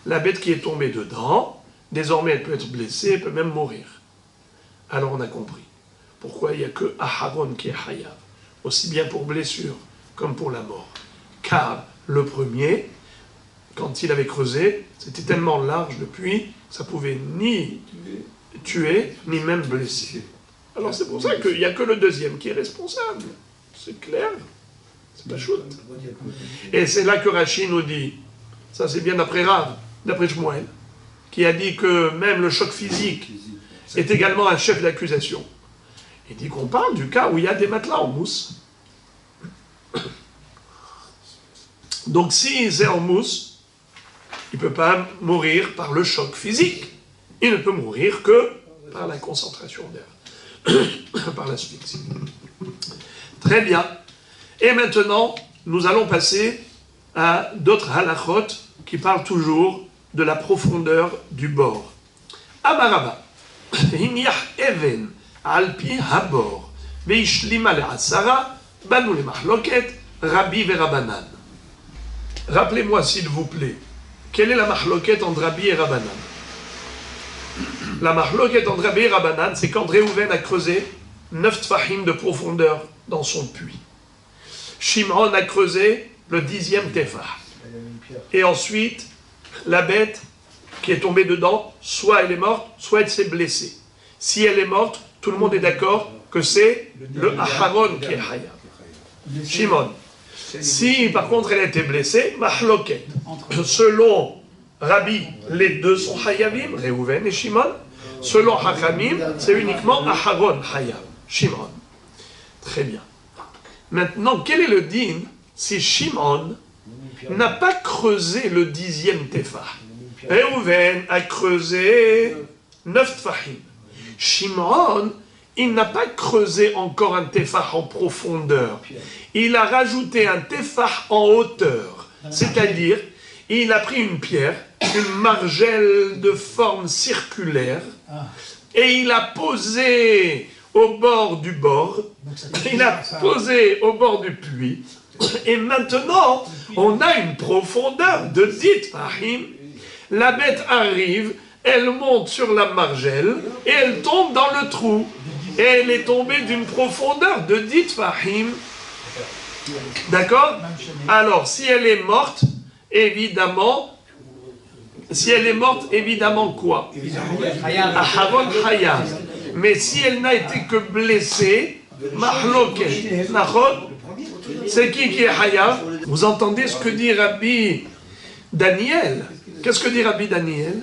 La bête qui est tombée dedans, désormais, elle peut être blessée, elle peut même mourir. Alors, on a compris pourquoi il n'y a que Aharon qui est hayav, aussi bien pour blessure comme pour la mort. Car le premier, quand il avait creusé, c'était tellement large le puits, ça pouvait ni tuer, ni même blesser. Alors c'est pour ça qu'il n'y a que le deuxième qui est responsable. C'est clair? C'est pas chouette. Et c'est là que Rashi nous dit, ça c'est bien d'après Rav, d'après Shmuel, qui a dit que même le choc physique est également un chef d'accusation. Il dit qu'on parle du cas où il y a des matelas en mousse. Donc si c'est en mousse, il ne peut pas mourir par le choc physique. Il ne peut mourir que par la concentration d'air, par l'asphyxie. Très bien. Et maintenant, nous allons passer à d'autres halachot qui parlent toujours de la profondeur du bord. Amarava, hinyach even alpi habor, veishlima le'asara, banu le'machloket, Rabbi ve'Rabanan. Rappelez-moi, s'il vous plaît, quelle est la mahloket entre Rabbi et Rabbanan? La mahloket entre Rabbi et Rabbanan, c'est quand Réhouven a creusé 9 tfahim de profondeur dans son puits. Shimon a creusé le 10e tefah. Et ensuite, la bête qui est tombée dedans, soit elle est morte, soit elle s'est blessée. Si elle est morte, tout le monde est d'accord que c'est le Aharon qui est hayab. Shimon. Si par contre elle a été blessée, mahloket. Selon Rabbi, les deux sont hayavim, Réhouven et Shimon. Selon Hachamim, c'est uniquement Aharon hayab, Shimon. Très bien. Maintenant, quel est le din si Shimon n'a pas creusé le 10e tefah? Réhouven a creusé 9 tfahim. Shimon, il n'a pas creusé encore un tefah en profondeur. Il a rajouté un tefah en hauteur. C'est-à-dire, il a pris une pierre, une margelle de forme circulaire, et il a posé au bord du bord, il a posé au bord du puits, et maintenant, on a une profondeur de 10 tfahim. La bête arrive, elle monte sur la margelle, et elle tombe dans le trou. Et elle est tombée d'une profondeur de 10 tfahim. D'accord? Alors, si elle est morte, évidemment quoi? Aharon hayab. Mais si elle n'a été que blessée, mahloket. C'est qui est hayab? Vous entendez ce que dit Rabbi Daniel? Qu'est-ce que dit Rabbi Daniel?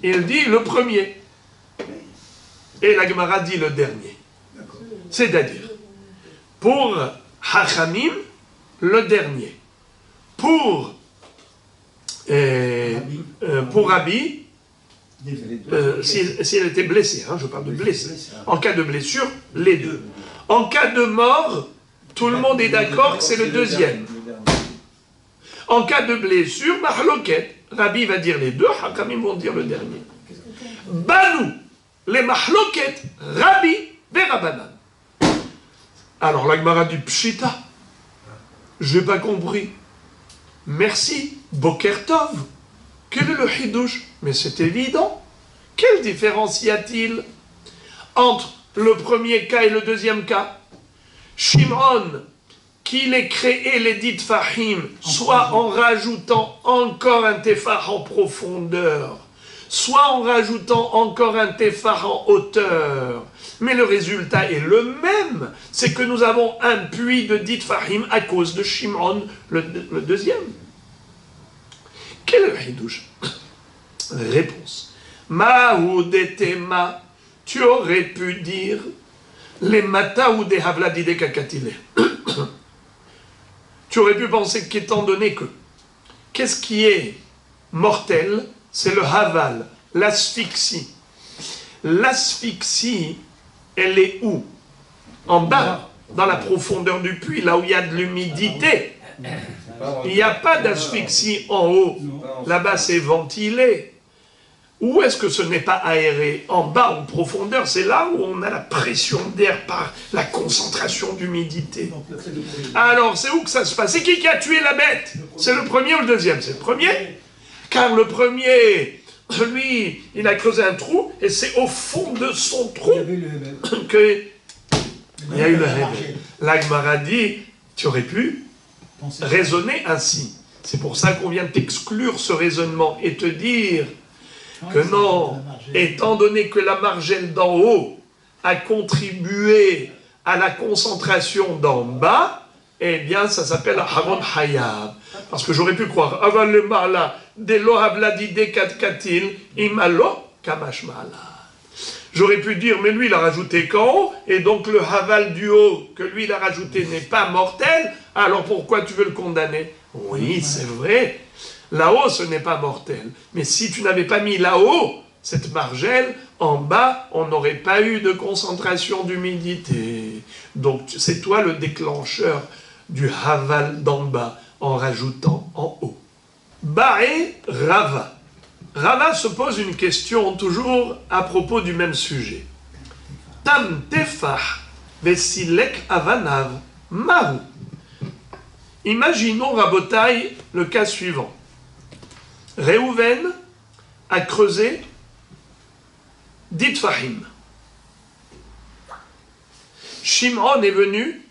Il dit le premier. Et la Gemara dit le dernier. C'est-à-dire, pour Hachamim, le dernier. Pour Rabbi, si elle était blessée, hein, je parle de blessée. En cas de blessure, les deux. En cas de mort, tout le monde est d'accord que c'est le deuxième. En cas de blessure, mahloket. Rabbi va dire les deux, Hachamim vont dire le dernier. Banou, les mahloket, Rabbi ve'Rabanan. Alors la Gemara dit Pshita. J'ai pas compris. Merci, Boker Tov. Quel est le Hidouche? Mais c'est évident. Quelle différence y a-t-il entre le premier cas et le deuxième cas? Shimon, qu'il ait créé les 10 tfahim, soit en rajoutant encore un tefah en profondeur, soit en rajoutant encore un tefah en hauteur. Mais le résultat est le même, c'est que nous avons un puits de Ditfahim à cause de Shimon, le deuxième. Quel est le hidouche? Réponse. Maoudetema, tu aurais pu dire les mata ou des havladide kakatile. Tu aurais pu penser qu'étant donné que, qu'est-ce qui est mortel? C'est le haval, l'asphyxie. L'asphyxie, elle est où? En bas, dans la profondeur du puits, là où il y a de l'humidité. Il n'y a pas d'asphyxie en haut. Là-bas, c'est ventilé. Où est-ce que ce n'est pas aéré? En bas, en profondeur, c'est là où on a la pression d'air par la concentration d'humidité. Alors, c'est où que ça se passe? C'est qui a tué la bête? C'est le premier ou le deuxième? C'est le premier. Car le premier, lui, il a creusé un trou, et c'est au fond de son trou qu'il y a eu le réveil. L'Agmara dit, tu aurais pu raisonner ainsi. C'est pour ça qu'on vient t'exclure ce raisonnement et te dire que non, étant donné que la margelle d'en haut a contribué à la concentration d'en bas, eh bien ça s'appelle Haron Hayab. Parce que j'aurais pu croire, aval le mala, de lo habladide kat katil, imalo kamash mala. J'aurais pu dire, mais lui il a rajouté qu'en haut, et donc le haval du haut que lui il a rajouté n'est pas mortel, alors pourquoi tu veux le condamner? Oui, c'est vrai. Là-haut, ce n'est pas mortel. Mais si tu n'avais pas mis là-haut, cette margelle, en bas, on n'aurait pas eu de concentration d'humidité. Donc, c'est toi le déclencheur du haval d'en bas, en rajoutant en haut. Bae Rava. Rava se pose une question toujours à propos du même sujet. Tam tefah vesilek avanav mahu. Imaginons, Rabotai, le cas suivant. Réhouven a creusé Ditfahim. Shimon est venu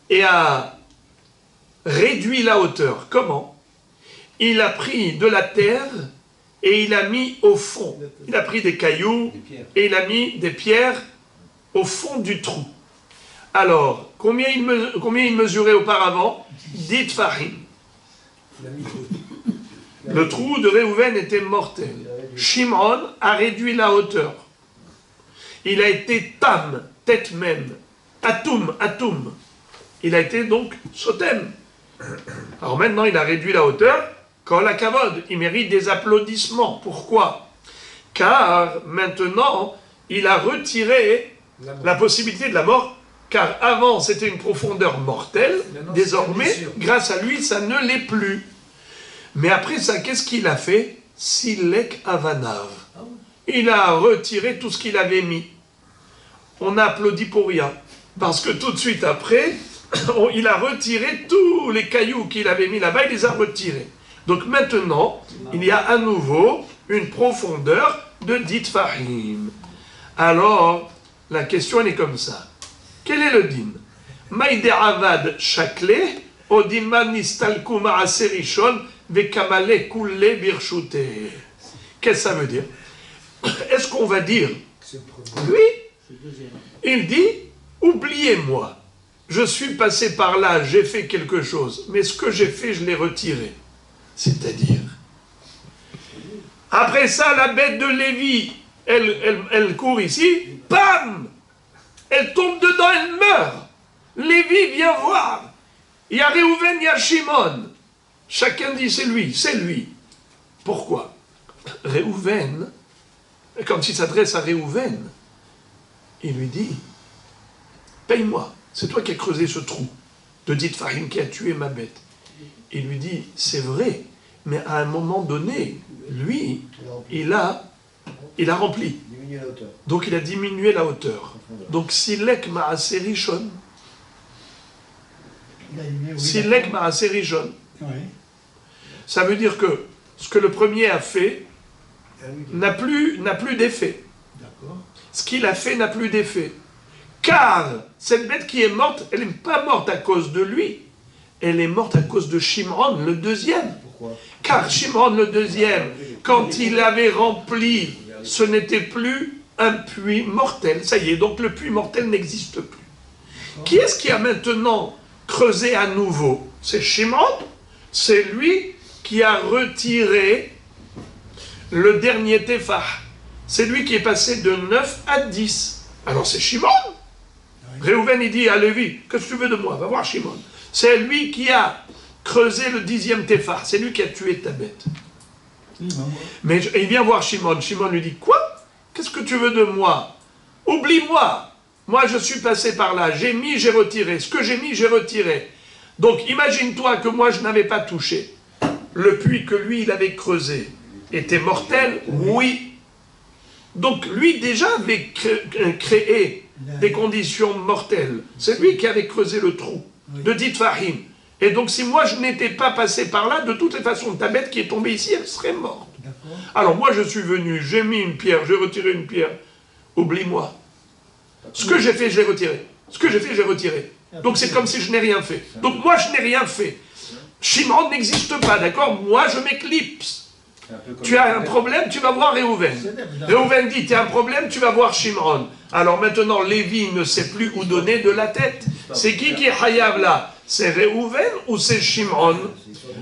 et a réduit la hauteur. Comment? Il a pris de la terre et il a mis au fond. Il a pris des cailloux et il a mis des pierres au fond du trou. Alors, combien il mesurait auparavant? Ditfahim. Le trou de Réhouven était mortel. Shimon a réduit la hauteur. Il a été tam, tête même. Atum. Il a été donc sotem. Alors maintenant, il a réduit la hauteur. Kol hakavod, il mérite des applaudissements. Pourquoi? Car maintenant, il a retiré la possibilité de la mort. Car avant, c'était une profondeur mortelle. Désormais, grâce à lui, ça ne l'est plus. Mais après ça, qu'est-ce qu'il a fait? Silek avanav. Il a retiré tout ce qu'il avait mis. On a applaudi pour rien. Parce que tout de suite après, il a retiré tous les cailloux qu'il avait mis là-bas, il les a retirés. Donc maintenant, il y a à nouveau une profondeur de Ditfahim. Alors, la question elle est comme ça. Quel est le din? Maïde avad shakle, odiman nistalku ma'ase rishon, vekamale kulle birshute. Qu'est-ce que ça veut dire? Est-ce qu'on va dire, lui, il dit, oubliez-moi, je suis passé par là, j'ai fait quelque chose, mais ce que j'ai fait, je l'ai retiré. C'est-à-dire, après ça, la bête de Lévi, elle court ici, bam! Elle tombe dedans, elle meurt. Lévi vient voir. Il y a Réhouven, il y a Shimon. Chacun dit c'est lui. Pourquoi? Réhouven, quand il s'adresse à Réhouven, il lui dit, paye-moi, c'est toi qui as creusé ce trou de Ditfahim qui a tué ma bête. Il lui dit, c'est vrai, mais à un moment donné, lui, il a rempli. Donc il a diminué la hauteur. Donc Silek Ma'ase Rishon. Silek Ma'ase Rishon. Ça veut dire que ce que le premier a fait n'a plus d'effet. Ce qu'il a fait n'a plus d'effet. Car cette bête qui est morte, elle n'est pas morte à cause de lui. Elle est morte à cause de Shimon, le deuxième. Pourquoi? Car Shimon, le deuxième, quand il avait rempli, ce n'était plus un puits mortel. Ça y est, donc le puits mortel n'existe plus. Qui est-ce qui a maintenant creusé à nouveau? C'est Shimon. C'est lui qui a retiré le dernier Tefah. C'est lui qui est passé de 9 à 10. Alors c'est Shimon. Réhouven, il dit à Lévi, qu'est-ce que tu veux de moi? Va voir Shimon. C'est lui qui a creusé le 10e Tefah. C'est lui qui a tué ta bête. Mais il vient voir Shimon. Shimon lui dit, quoi? Qu'est-ce que tu veux de moi? Oublie-moi. Moi, je suis passé par là. J'ai mis, j'ai retiré. Ce que j'ai mis, j'ai retiré. Donc, imagine-toi que moi, je n'avais pas touché. Le puits que lui, il avait creusé était mortel? Oui. Donc, lui, déjà, avait créé des conditions mortelles. C'est lui qui avait creusé le trou de Dit Fahim. Et donc, si moi, je n'étais pas passé par là, de toutes les façons, ta bête qui est tombée ici, elle serait morte. Alors, moi, je suis venu, j'ai mis une pierre, j'ai retiré une pierre. Oublie-moi. Ce que j'ai fait, je l'ai retiré. Ce que j'ai fait, j'ai retiré. Donc, c'est comme si je n'ai rien fait. Donc, moi, je n'ai rien fait. Shimon n'existe pas, d'accord? Moi, je m'éclipse. Tu as un problème, tu vas voir Réhouven. Réhouven dit, tu as un problème, tu vas voir Shimon. Alors maintenant, Lévi ne sait plus où donner de la tête. C'est qui est Hayav là? C'est Réhouven ou c'est Shimon?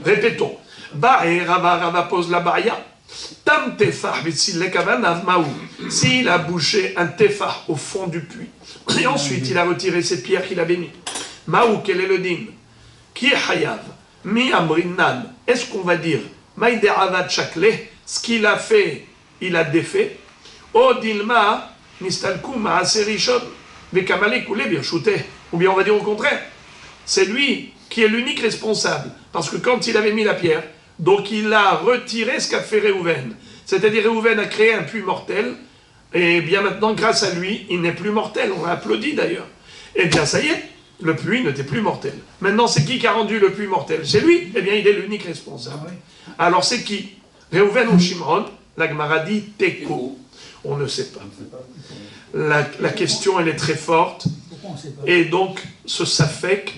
Répétons. Rava pose la baria. Tam tefah vitsilekavanav maou. S'il a bouché un tefah au fond du puits, et ensuite il a retiré cette pierre qu'il avait mis. Maou, quel est le din? Qui est Hayav? Mi amrinnan. Est-ce qu'on va dire Maïde avad chakle, ce qu'il a fait, il a défait. O dilma, nistalku maaserishon, vekamale koule birshute. Ou bien on va dire au contraire, c'est lui qui est l'unique responsable. Parce que quand il avait mis la pierre, donc il a retiré ce qu'a fait Réhouven. C'est-à-dire Réhouven a créé un puits mortel, et bien maintenant, grâce à lui, il n'est plus mortel. On l'a applaudi d'ailleurs. Et bien ça y est, le puits n'était plus mortel. Maintenant, c'est qui a rendu le puits mortel? C'est lui. Eh bien, il est l'unique responsable. Alors, c'est qui? Réhouven ou Shimon? La Gemara dit Teko. On ne sait pas. La question, elle est très forte. Et donc, ce Safek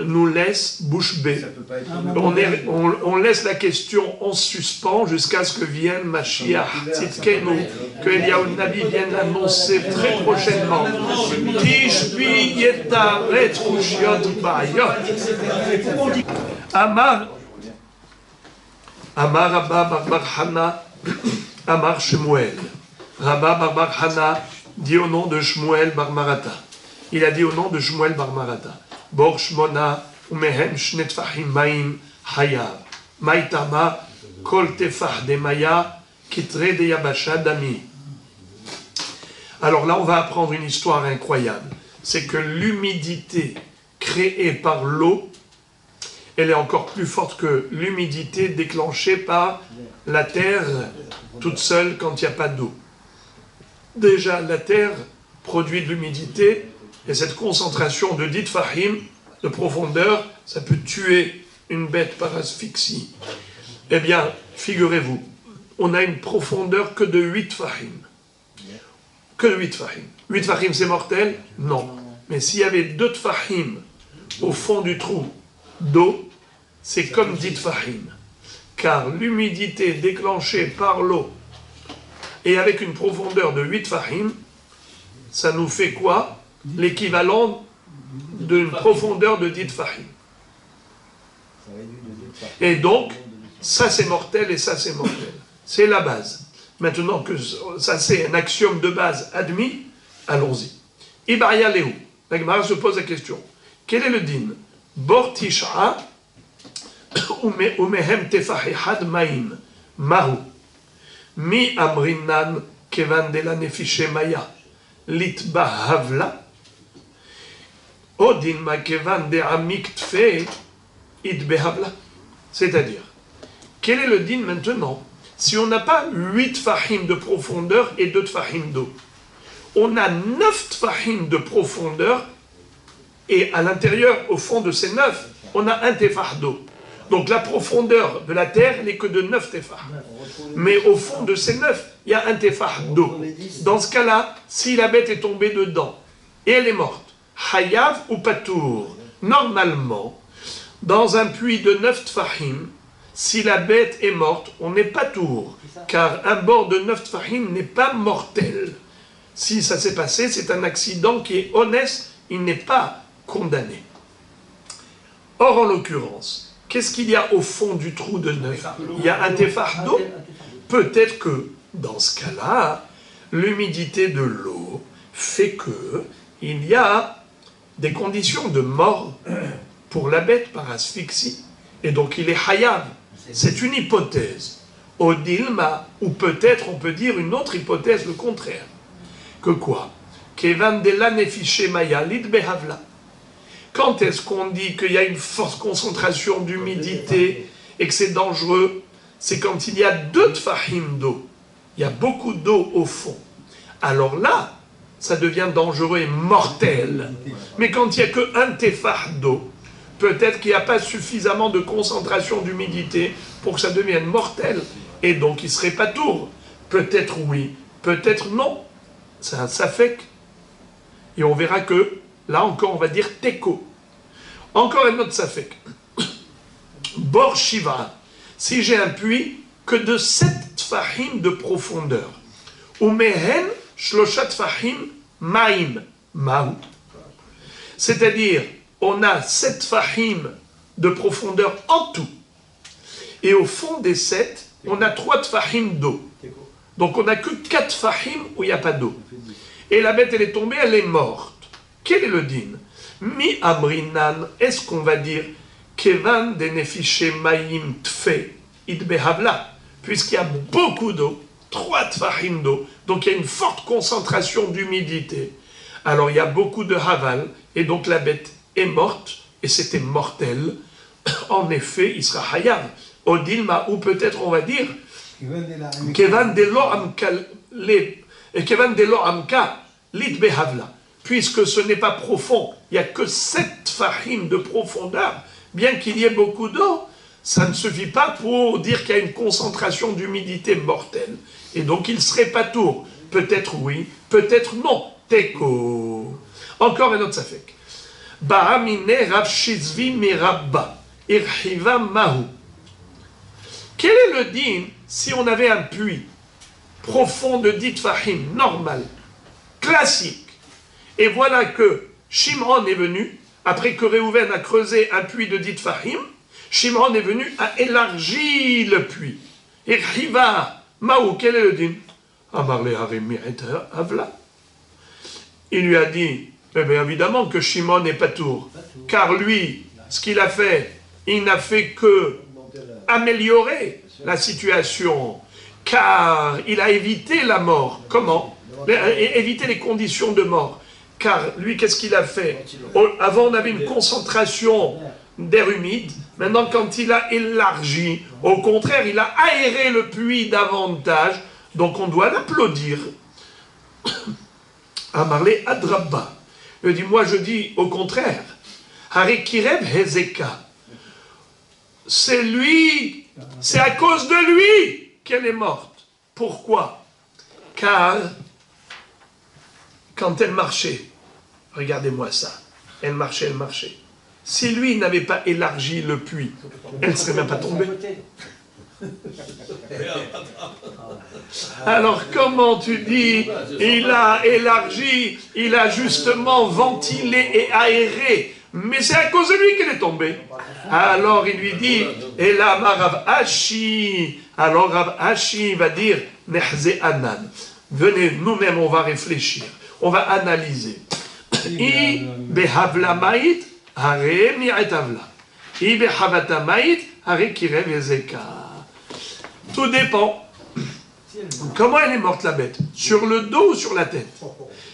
nous laisse bouche bée. On laisse la question en suspens jusqu'à ce que vienne Mashiach Tzidkenu, que Eliyahu Nabi vienne l'annoncer très prochainement. Tishbi yetaret kushiot bayot. Amar Rabba Bar Hana, Amar Shemuel. Rabba Bar Hana dit au nom de Shmuel Bar Marata. Il a dit au nom de Shmuel Bar Marata. Bor Shmona umehem shnet fahim maim hayav. Maitama kol tefah de maya kitre de yabasha dami. Alors là, on va apprendre une histoire incroyable. C'est que l'humidité créée par l'eau, elle est encore plus forte que l'humidité déclenchée par la terre toute seule quand il n'y a pas d'eau. Déjà, la terre produit de l'humidité, et cette concentration de 10 fahim, de profondeur, ça peut tuer une bête par asphyxie. Eh bien, figurez-vous, on a une profondeur que de 8 fahim. Que de 8 fahim. 8 fahim, c'est mortel? Non. Mais s'il y avait 2 fahim au fond du trou d'eau, c'est comme 10 fahim. Car l'humidité déclenchée par l'eau, et avec une profondeur de 8 fahim, ça nous fait quoi? L'équivalent d'une profondeur de 10 fahim. Et donc, ça c'est mortel et ça c'est mortel. C'est la base. Maintenant que ça c'est un axiome de base admis, allons-y. Ibaria Léhu. La Gemara se pose la question. Quel est le din? Bor tisha umehem tefahihad maim. Mahu. Mi amrinan kevan de la nefishe maya. Litba havla. Odin ma kevan de amik tfe itbehavla. C'est-à-dire, quel est le din maintenant? Si on n'a pas 8 fahim de profondeur et 2 fahim d'eau, on a 9 fahim de profondeur et à l'intérieur, au fond de ces 9, on a un tefah d'eau. Donc la profondeur de la terre n'est que de 9 tefah. Mais au fond de ces 9, il y a un tefah d'eau. Dans ce cas-là, si la bête est tombée dedans et elle est morte, hayav ou patour, normalement, dans un puits de 9 tfahim, si la bête est morte, on n'est pas tour, car un bord de 9 tfahim n'est pas mortel. Si ça s'est passé, c'est un accident qui est honnête, il n'est pas condamné. Or, en l'occurrence, qu'est-ce qu'il y a au fond du trou de 9? Il y a un tefah d'eau. Peut-être que, dans ce cas-là, l'humidité de l'eau fait que il y a des conditions de mort pour la bête par asphyxie. Et donc il est hayav. C'est une hypothèse. Odilma, ou peut-être on peut dire une autre hypothèse, le contraire. Que quoi? Kevan de la nefiche maya lid behavla. Quand est-ce qu'on dit qu'il y a une forte concentration d'humidité et que c'est dangereux? C'est quand il y a 2 tfahim d'eau. Il y a beaucoup d'eau au fond. Alors là, ça devient dangereux et mortel. Mais quand il n'y a qu'un tefah d'eau, peut-être qu'il n'y a pas suffisamment de concentration d'humidité pour que ça devienne mortel. Et donc il serait pas tour. Peut-être oui, peut-être non. C'est un safek. Et on verra que, là encore, on va dire teko. Encore un autre safek. Bor shiva. Si j'ai un puits que de 7 tfahim de profondeur. Ou mehen shloshat tfahim maim. Maou. C'est-à-dire, on a 7 tfahim de profondeur en tout. Et au fond des 7, on a 3 tfahim d'eau. Donc on n'a que 4 tfahim où il n'y a pas d'eau. Et la bête, elle est tombée, elle est morte. Quel est le din? Mi amrinan, est-ce qu'on va dire Kevan de nefishe mayim tfe idbehavla, puisqu'il y a beaucoup d'eau, 3 tfahim d'eau, donc il y a une forte concentration d'humidité. Alors il y a beaucoup de haval, et donc la bête est morte, et c'était mortel. En effet, il sera hayav. Odilma, ou peut-être on va dire Kevan de lo amka litbehavla, puisque ce n'est pas profond, il n'y a que 7 tfahim de profondeur. Bien qu'il y ait beaucoup d'eau, ça ne suffit pas pour dire qu'il y a une concentration d'humidité mortelle. Et donc il ne serait pas tour. Peut-être oui, peut-être non. Teko. Encore un autre safek. Ba'amine rav shizvi mirabba. Irhiva mahu. Quel est le din si on avait un puits profond de 10 tfahim, normal, classique, et voilà que Shimron est venu, après que Réhouven a creusé un puits de 10 tfahim, Shimron est venu, a élargi le puits. Et Riva, Maou, quel est le din? Il lui a dit, eh bien évidemment que Shimon n'est pas tour, car lui, ce qu'il a fait, il n'a fait que améliorer la situation, car il a évité la mort. Comment? Éviter les conditions de mort. Car lui, qu'est-ce qu'il a fait? Avant, on avait une concentration d'air humide. Maintenant, quand il a élargi, au contraire, il a aéré le puits davantage. Donc, on doit l'applaudir. Amarle Adrabba. Il dit, moi, je dis au contraire. Harikirev Hezeka. C'est lui, c'est à cause de lui qu'elle est morte. Pourquoi? Car quand elle marchait, regardez-moi ça, elle marchait. Si lui n'avait pas élargi le puits, elle ne serait même pas tombée. Alors comment tu dis, il a élargi, il a justement ventilé et aéré, mais c'est à cause de lui qu'elle est tombée. Alors il lui dit, et là, Rav Ashi, alors Rav Ashi va dire, Nehze Anan, venez, nous-mêmes on va réfléchir, on va analyser. I behavla ma'it, hare mi'etavla. I behavata ma'it, hare kirev ezeka. Tout dépend. Comment elle est morte la bête? Sur le dos ou sur la tête?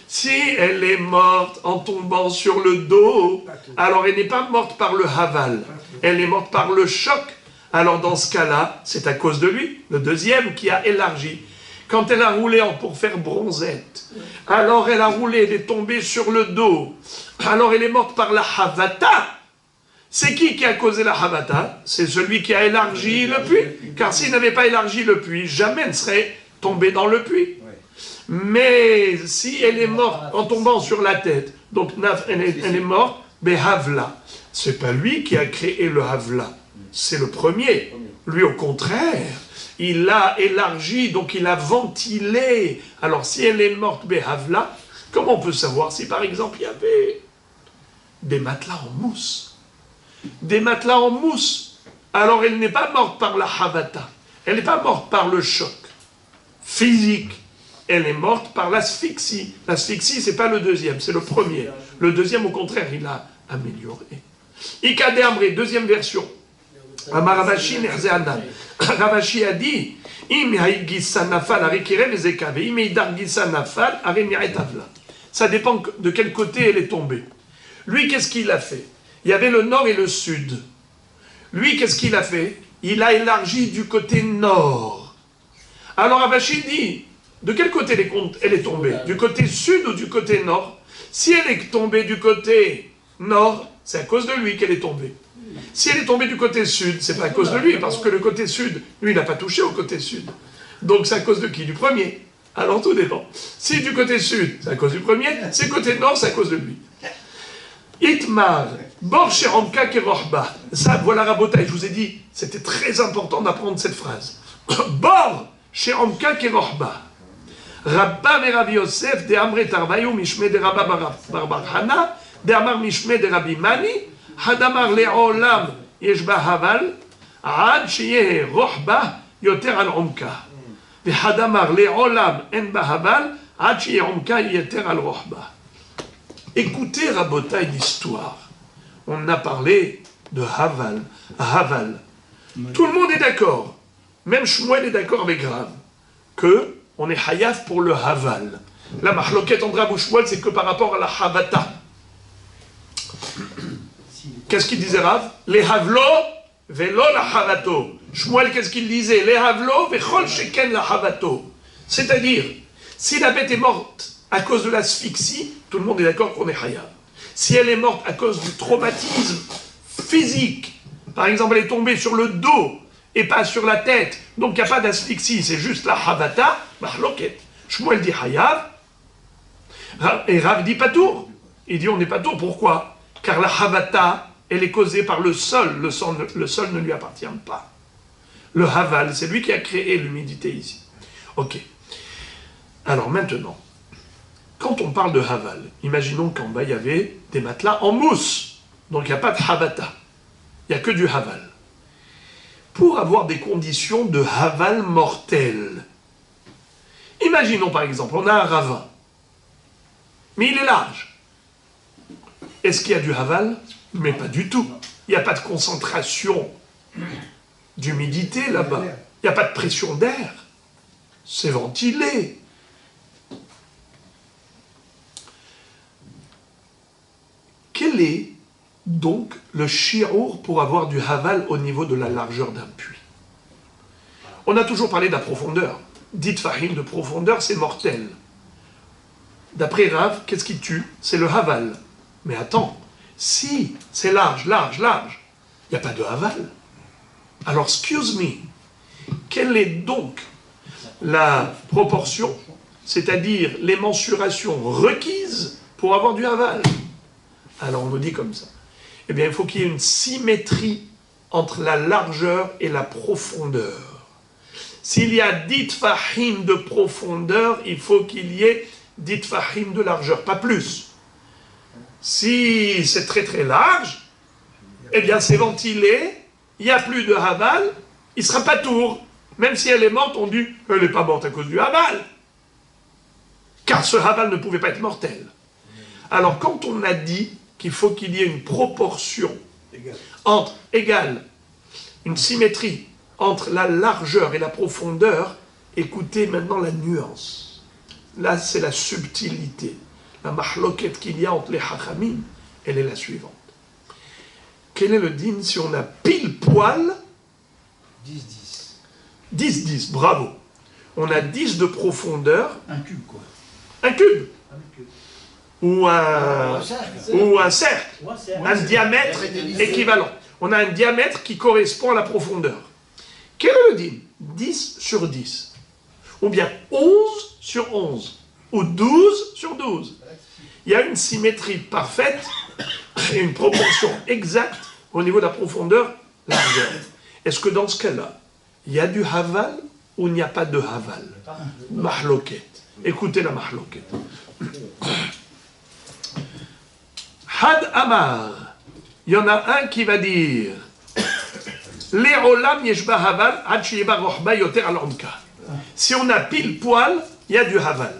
Si elle est morte en tombant sur le dos, alors elle n'est pas morte par le haval, elle est morte par le choc. Alors dans ce cas-là, c'est à cause de lui, le deuxième qui a élargi. Quand elle a roulé pour faire bronzette, alors elle a roulé, elle est tombée sur le dos. Alors elle est morte par la havata. C'est qui a causé la havata? C'est celui qui a élargi le puits. Car s'il n'avait pas élargi le puits, jamais elle ne serait tombée dans le puits. Mais si elle est morte en tombant sur la tête, donc elle est morte, mais havla. C'est pas lui qui a créé le havla. C'est le premier. Lui, au contraire, il a élargi, donc il a ventilé. Alors, si elle est morte Behavla, comment on peut savoir si, par exemple, il y avait des matelas en mousse? Des matelas en mousse. Alors, elle n'est pas morte par la Havata. Elle n'est pas morte par le choc physique. Elle est morte par l'asphyxie. L'asphyxie, c'est pas le deuxième, c'est le premier. Le deuxième, au contraire, il a amélioré. Ikade Amré, deuxième version. Amar Ravashi Nerzeanan. Ravashi a dit, ça dépend de quel côté elle est tombée. Lui, qu'est-ce qu'il a fait? Il y avait le nord et le sud. Lui, qu'est-ce qu'il a fait? Il a élargi du côté nord. Alors Ravashi dit, de quel côté elle est tombée? Du côté sud ou du côté nord? Si elle est tombée du côté nord, c'est à cause de lui qu'elle est tombée. Si elle est tombée du côté sud, c'est pas à cause de lui, parce que le côté sud, lui, il n'a pas touché au côté sud. Donc c'est à cause de qui? Du premier. Alors tout dépend. Si du côté sud, c'est à cause du premier, si côté nord, c'est à cause de lui. Itmar, Bor Sheramka Kerohba. Ça, voilà Rabotai, je vous ai dit, c'était très important d'apprendre cette phrase. Bor Sheramka Kerohba. Rabba Meravi Yosef de Amre Tarvayu Mishme de Rabba Barbar Hana de Amar Mishme de Rabbi Mani Hadamar Le'olam Yeshba Haval Ad Sheye Rohba Yoter Al Omka Hadamar Le'olam En Haval Ad Sheye Omka Yoter Al Rohba. Écoutez Rabotai l'histoire. On a parlé de Haval. Haval. Tout le monde est d'accord. Même Shmuel est d'accord avec Rav que on est hayaf pour le Haval. La mahloket entre Rav et Shmuel, c'est que par rapport à la Havata. Qu'est-ce qu'il disait Rav? Les Havlo, velo la Havato. Shmuel, qu'est-ce qu'il disait? Les Havlo, vechol sheken la Havato. C'est-à-dire, si la bête est morte à cause de l'asphyxie, tout le monde est d'accord qu'on est hayaf. Si elle est morte à cause du traumatisme physique, par exemple, elle est tombée sur le dos et pas sur la tête, donc il n'y a pas d'asphyxie, c'est juste la Havata, mahloket. Shmuel dit hayav, et Rav dit patour. Il dit on n'est patour, pourquoi? Car la Havata, elle est causée par le sol ne lui appartient pas. Le Haval, c'est lui qui a créé l'humidité ici. Ok. Alors maintenant, quand on parle de Haval, imaginons qu'en bas il y avait des matelas en mousse, donc il n'y a pas de Havata, il n'y a que du Haval. Pour avoir des conditions de Haval mortel, imaginons par exemple, on a un ravin, mais il est large. Est-ce qu'il y a du Haval? Mais pas du tout. Il n'y a pas de concentration d'humidité là-bas. Il n'y a pas de pression d'air. C'est ventilé. Quel est donc le shi'ur pour avoir du Haval au niveau de la largeur d'un puits? On a toujours parlé de la profondeur. Dites Fahim, de profondeur, c'est mortel. D'après Rav, qu'est-ce qui tue? C'est le Haval. Mais attends, si c'est large, large, large, il n'y a pas de Haval. Alors, excuse me, quelle est donc la proportion, c'est-à-dire les mensurations requises pour avoir du Haval? Alors on nous dit comme ça. Eh bien, il faut qu'il y ait une symétrie entre la largeur et la profondeur. S'il y a 10 fahim de profondeur, il faut qu'il y ait 10 fahim de largeur, pas plus. Si c'est très très large, eh bien c'est ventilé, il n'y a plus de Haval, il ne sera pas tour. Même si elle est morte, on dit elle n'est pas morte à cause du Haval. Car ce Haval ne pouvait pas être mortel. Alors quand on a dit qu'il faut qu'il y ait une proportion égale, une symétrie entre la largeur et la profondeur, écoutez maintenant la nuance. Là, c'est la subtilité. La mahloket qu'il y a entre les hachamim, elle est la suivante. Quel est le din si on a pile poil 10-10. 10-10, bravo. On a 10 de profondeur. Un cube, quoi. Un cube. Un cube. Ou un cercle. Un diamètre cercle. équivalent. On a un diamètre qui correspond à la profondeur. Quel est le din? 10 sur 10. Ou bien 11 sur 11. Ou 12 sur 12. Il y a une symétrie parfaite et une proportion exacte au niveau de la profondeur, largeur. Est-ce que dans ce cas-là, il y a du haval ou il n'y a pas de haval? Mahloket. Écoutez la mahloket. Had Amar. Il y en a un qui va dire Le'olam yeshba haval ad sheyeba rochba yoter al omka. Si on a pile poil, il y a du haval.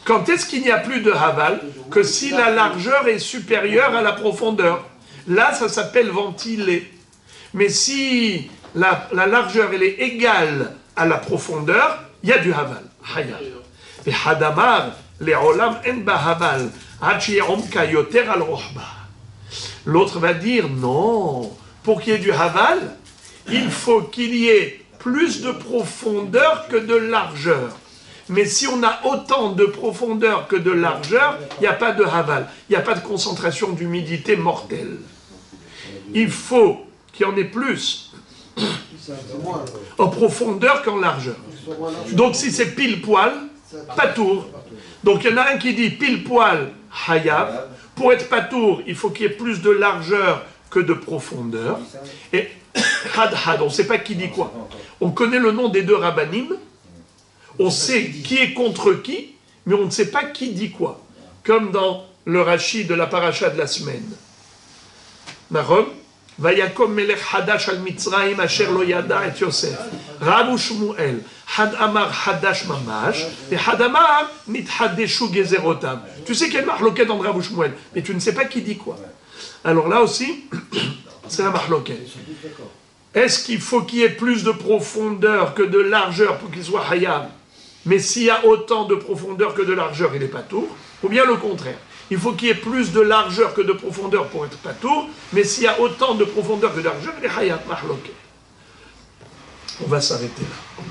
Quand est-ce qu'il n'y a plus de haval? Que si la largeur est supérieure à la profondeur. Là, ça s'appelle ventilé. Mais si la largeur elle est égale à la profondeur, il y a du haval. Hayab. Et hadamar, le'olam en ba haval, ad sheyomka yoter al rochba. L'autre va dire non, pour qu'il y ait du haval, il faut qu'il y ait plus de profondeur que de largeur. Mais si on a autant de profondeur que de largeur, il n'y a pas de haval, il n'y a pas de concentration d'humidité mortelle. Il faut qu'il y en ait plus en profondeur qu'en largeur. Donc si c'est pile poil, patour. Donc il y en a un qui dit pile poil, hayab. Pour être patour, il faut qu'il y ait plus de largeur que de profondeur. Et had, on ne sait pas qui dit quoi. On connaît le nom des deux rabbanim, on sait qui est contre qui, mais on ne sait pas qui dit quoi. Comme dans le Rashi de la paracha de la semaine. Nahum, Vayakom melech hadash al Mitzrayim asher lo yada et Yosef. Rav Shmuel, had amar hadash mamash, et had amar mithadeshu gezerotam. Tu sais qu'il y a une mahloket entre Rav Shmuel, mais tu ne sais pas qui dit quoi. Alors là aussi, c'est la mahloket. Est-ce qu'il faut qu'il y ait plus de profondeur que de largeur pour qu'il soit hayab? Mais s'il y a autant de profondeur que de largeur, il n'est pas tour. Ou bien le contraire. Il faut qu'il y ait plus de largeur que de profondeur pour être pas tour. Mais s'il y a autant de profondeur que de largeur, il est hayab, mahloket. On va s'arrêter là.